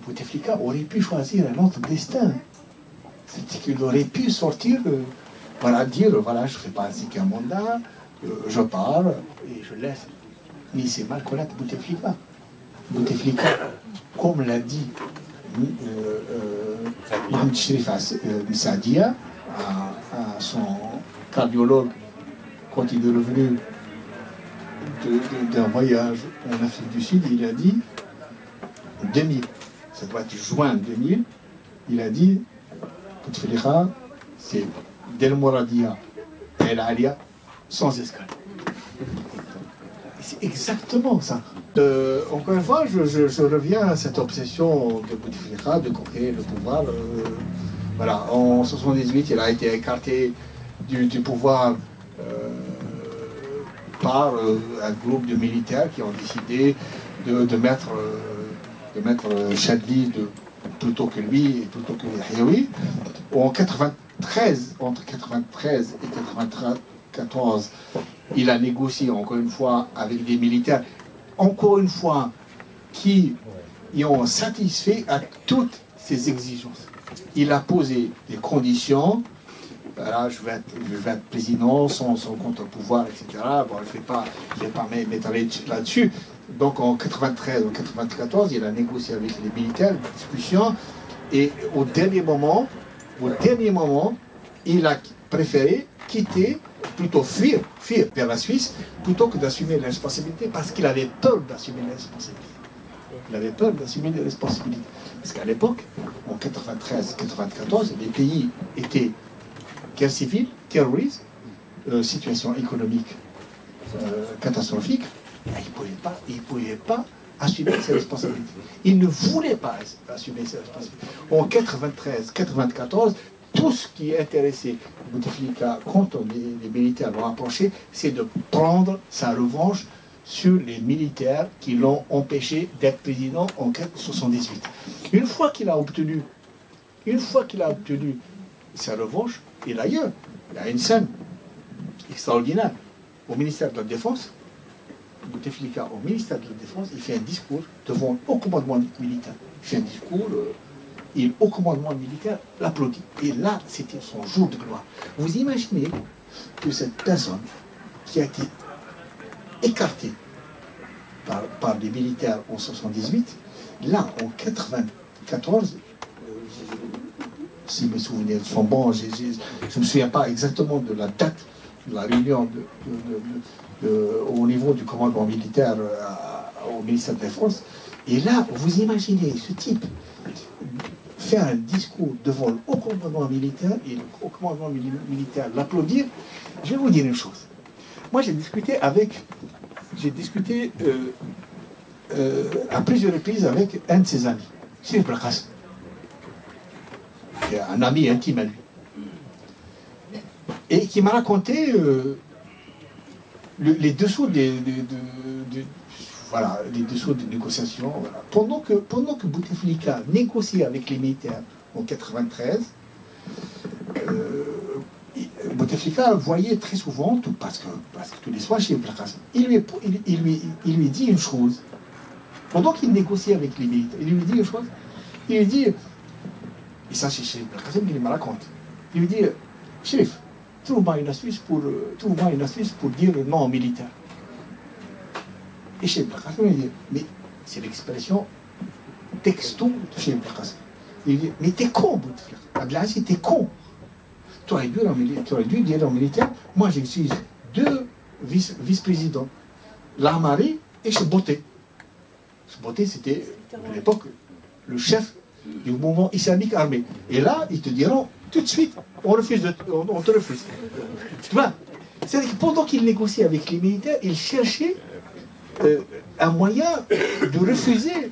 Bouteflika aurait pu choisir un autre destin. C'est qu'il aurait pu sortir, dire, voilà, je ne fais pas un 5e mandat, je pars et je laisse. Mais c'est mal connaître Bouteflika. Bouteflika, comme l'a dit Mohamed Cherif Sadia à son cardiologue quand il est revenu d'un voyage en Afrique du Sud, il a dit 2000, ça doit être juin 2000, il a dit Bouteflika, c'est Del Mouradia et El Alia sans escale. C'est exactement ça. Encore une fois, je reviens à cette obsession de Bouteflika de conquérir le pouvoir. Voilà, en 1978, il a été écarté du pouvoir par un groupe de militaires qui ont décidé de mettre Chadli plutôt que lui et plutôt que Yahyaoui. En 93, entre 93 et 94, il a négocié encore une fois avec des militaires, encore une fois, qui y ont satisfait à toutes ses exigences. Il a posé des conditions. Voilà, je vais être président sans contre-pouvoir, etc. Bon, je ne vais pas m'étaler là-dessus. Donc en 93, en 94, il a négocié avec les militaires, discussion, et au dernier moment, il a préféré quitter, plutôt fuir vers la Suisse, plutôt que d'assumer les responsabilités, parce qu'il avait peur d'assumer les responsabilités. Il avait peur d'assumer les responsabilités. Parce qu'à l'époque, en 93-94, les pays étaient guerre civile, terrorisme, situation économique catastrophique. Il ne pouvait pas assumer ses responsabilités. Il ne voulait pas assumer ses responsabilités. En 93-94, tout ce qui intéressait Bouteflika quand les militaires l'ont approché, c'est de prendre sa revanche sur les militaires qui l'ont empêché d'être président en 1978. Une fois qu'il a obtenu sa revanche, et d'ailleurs, il y a une scène extraordinaire au ministère de la Défense. Bouteflika, au ministère de la Défense, il fait un discours devant le haut commandement militaire. Il fait un discours, et le haut commandement militaire l'applaudit. Et là, c'était son jour de gloire. Vous imaginez que cette personne qui a été écartée par les militaires en 1978, Là, en 94, si mes souvenirs sont bons, je ne me souviens pas exactement de la date de la réunion au niveau du commandement militaire au ministère de la Défense. Et là, vous imaginez ce type faire un discours devant le haut commandement militaire et le haut commandement militaire l'applaudir. Je vais vous dire une chose. Moi, j'ai discuté à plusieurs reprises avec un de ses amis, Chérif Belkacem, qui est un ami intime à lui, et qui m'a raconté les dessous les dessous des négociations. Voilà. Pendant que Bouteflika négociait avec les militaires en 93, Bouteflika voyait très souvent, parce que tous les soirs chez Belkacem, il lui dit une chose. Pendant qu'il négocie avec les militaires, il lui dit une chose. Il lui dit, et ça c'est chez Belkacem qu'il me raconte, il lui dit, Chérif, trouve-moi une astuce pour dire non aux militaires. Et chez Belkacem, il dit, mais c'est l'expression texto de chez Belkacem. Il dit, mais t'es con, Bouteflika. Abdelaziz, t'es con. Tu aurais dû dire aux militaires, moi j'utilise deux vice-présidents, Lamari et Cheboté. Cheboté, c'était à l'époque le chef du mouvement islamique armé. Et là, ils te diront tout de suite, on te refuse. Tu vois, c'est-à-dire que pendant qu'il négociait avec les militaires, il cherchait un moyen de refuser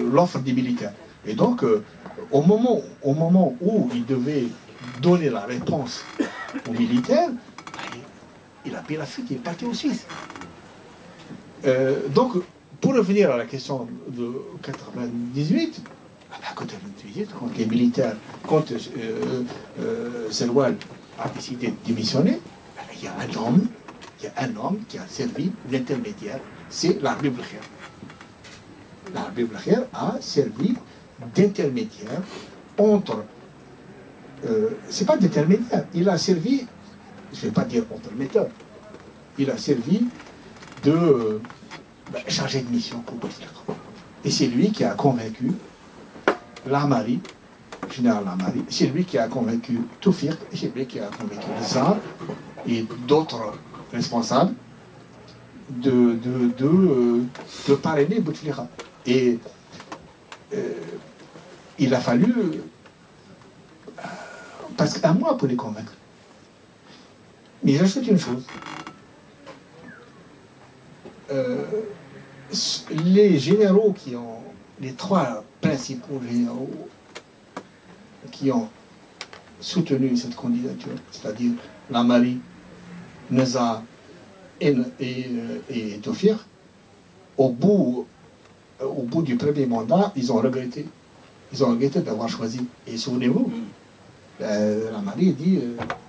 l'offre des militaires. Et donc, au moment où il devait donner la réponse aux militaires, il a pris la fuite, il est parti en Suisse. Donc, pour revenir à la question de 98, quand les militaires, quand Zeroual a décidé de démissionner, il y a un homme qui a servi d'intermédiaire, c'est l'armée Belkhair. L'armée Belkhair a servi d'intermédiaire entre... c'est pas d'intermédiaire, il a servi, je ne vais pas dire entremetteur, il a servi de chargé de mission pour Bouteflika. Et c'est lui qui a convaincu Lamari, général Lamari, c'est lui qui a convaincu Toufik, et c'est lui qui a convaincu Zar et d'autres responsables de parrainer Bouteflika. Et il a fallu presque un mois pour les convaincre. Mais j'ajoute une chose. Les généraux les trois principaux généraux qui ont soutenu cette candidature, c'est-à-dire Lamari, Nezar et Toufik, au bout du premier mandat, ils ont regretté d'avoir choisi. Et souvenez-vous, Lamari dit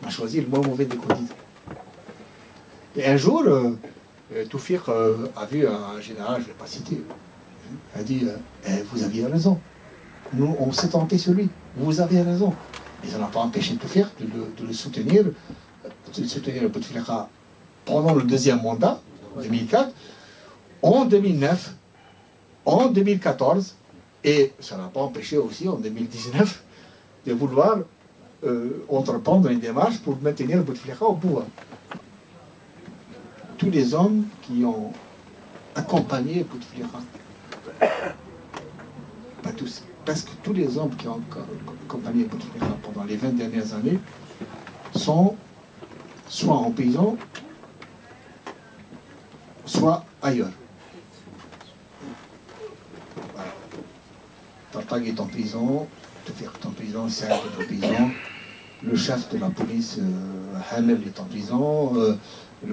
on a choisi le moins mauvais des candidats. Et un jour, Toufik a vu un général, je ne vais pas citer, a dit vous aviez raison, nous on s'est trompé sur lui, vous avez raison. Mais ça n'a pas empêché Toufik de le soutenir, Bouteflika pendant le deuxième mandat, en 2004, en 2009, en 2014, et ça n'a pas empêché aussi en 2019 de vouloir entreprendre une démarche pour maintenir Bouteflika au pouvoir. Tous les hommes qui ont accompagné Bouteflika, pas tous, presque tous les hommes qui ont accompagné Bouteflika pendant les 20 dernières années sont soit en prison, soit ailleurs. Voilà. Tartag est en prison, Toufik est en prison, Saad est en prison, le chef de la police, Hamel, est en prison,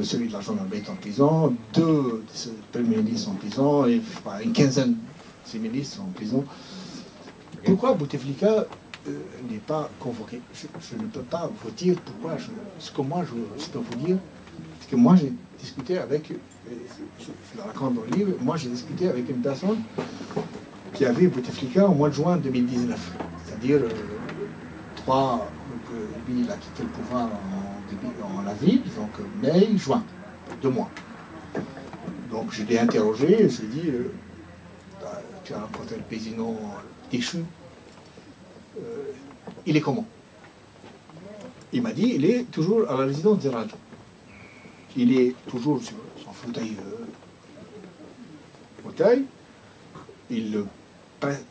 celui de la gendarmerie est en prison, deux premiers ministres sont en prison, et une quinzaine de ces ministres sont en prison. Pourquoi Bouteflika n'est pas convoqué? Je ne peux pas vous dire pourquoi. Ce que moi je peux vous dire, c'est que moi j'ai discuté avec, je le raconte dans le livre, moi j'ai discuté avec une personne qui avait Bouteflika au mois de juin 2019. C'est-à-dire, lui il a quitté le pouvoir en avril, donc mai, juin, 2 mois. Donc je l'ai interrogé, je lui ai dit, tu as rencontré le président déchu. Il est comment? Il m'a dit, il est toujours à la résidence de Raja. Il est toujours sur son fauteuil. Il ne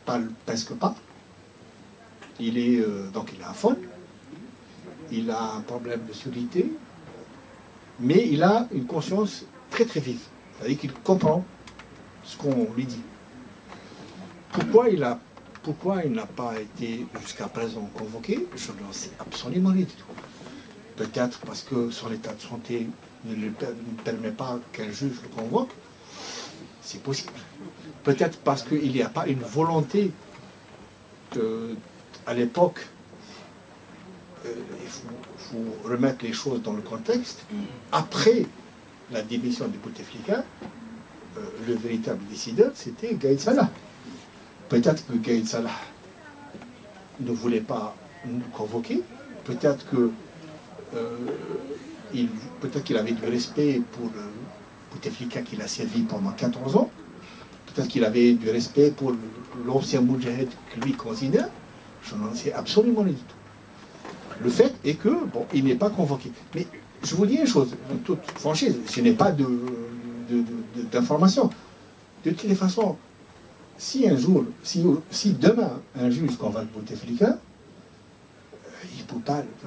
parle presque pas. Il est donc il est aphone. Il a un problème de solitude. Mais il a une conscience très très vive. C'est-à-dire qu'il comprend ce qu'on lui dit. Pourquoi il n'a pas été jusqu'à présent convoqué? Je n'en sais absolument rien du tout. Peut-être parce que son état de santé ne permet pas qu'un juge le convoque. C'est possible. Peut-être parce qu'il n'y a pas une volonté à l'époque. Il faut remettre les choses dans le contexte. Après la démission de Bouteflika, le véritable décideur, c'était Gaïd Salah. Peut-être que Gaïd Salah ne voulait pas nous convoquer. Peut-être qu'il avait du respect pour Bouteflika qu'il a servi pendant 14 ans. Peut-être qu'il avait du respect pour l'ancien Moudjahed que lui considère. Je n'en sais absolument rien du tout. Le fait est que, bon, il n'est pas convoqué. Mais je vous dis une chose, en toute franchise, je n'ai pas d'informations. De toutes les façons, si un jour, si demain, un juge convoque Bouteflika, il ne peut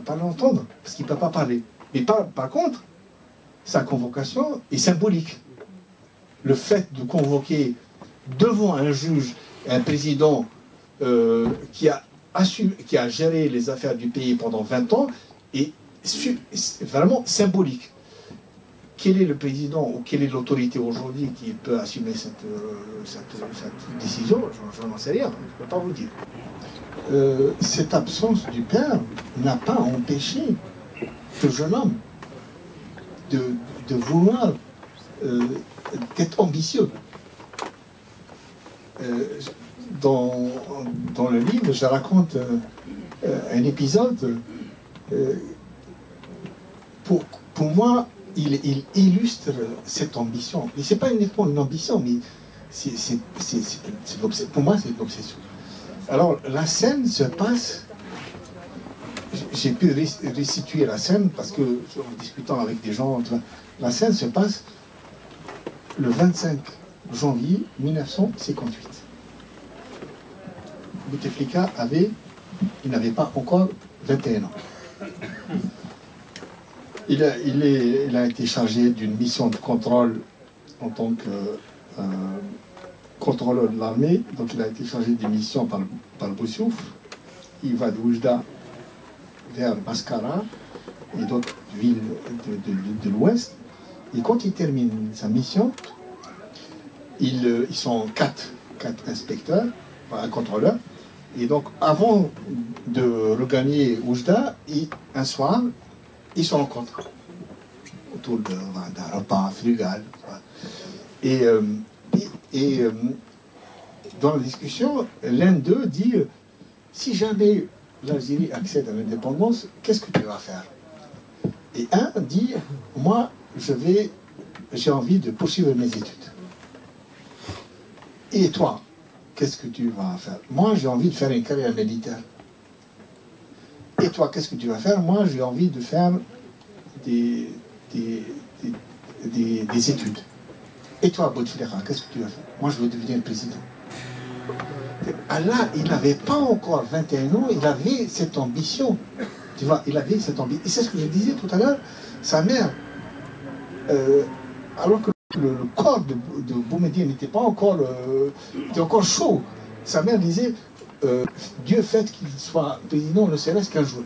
pas l'entendre, parce qu'il ne peut pas parler. Mais par contre, sa convocation est symbolique. Le fait de convoquer devant un juge, un président qui a géré les affaires du pays pendant 20 ans est vraiment symbolique. Quel est le président ou quelle est l'autorité aujourd'hui qui peut assumer cette décision? Je n'en sais rien, je ne peux pas vous dire. Cette absence du père n'a pas empêché ce jeune homme de vouloir d'être ambitieux. Dans le livre, je raconte un épisode. Pour moi, il illustre cette ambition. Et ce n'est pas uniquement une ambition, mais pour moi, c'est une obsession. Alors, la scène se passe. J'ai pu restituer la scène parce que, en discutant avec des gens, la scène se passe le 25 janvier 1958. Bouteflika n'avait pas encore 21 ans. Il a été chargé d'une mission de contrôle en tant que contrôleur de l'armée. Donc il a été chargé d'une mission par Boussouf. Il va de Oujda vers Mascara et d'autres villes de l'Ouest. Et quand il termine sa mission, ils sont quatre inspecteurs, un contrôleur. Et donc, avant de regagner Oujda, un soir, ils se rencontrent autour d'un repas frugal. Et dans la discussion, l'un d'eux dit si jamais l'Algérie accède à l'indépendance, qu'est-ce que tu vas faire? Et un dit moi, j'ai envie de poursuivre mes études. Et toi, qu'est-ce que tu vas faire? Moi, j'ai envie de faire une carrière militaire. Et toi, qu'est-ce que tu vas faire? Moi, j'ai envie de faire des études. Et toi, Bouteflika, qu'est-ce que tu vas faire? Moi, je veux devenir président. Allah, il n'avait pas encore 21 ans, il avait cette ambition. Tu vois, il avait cette ambition. Et c'est ce que je disais tout à l'heure, sa mère, alors que le corps de Boumediene n'était pas encore, était encore chaud. Sa mère disait, Dieu fait qu'il soit président, ne serait-ce qu'un jour.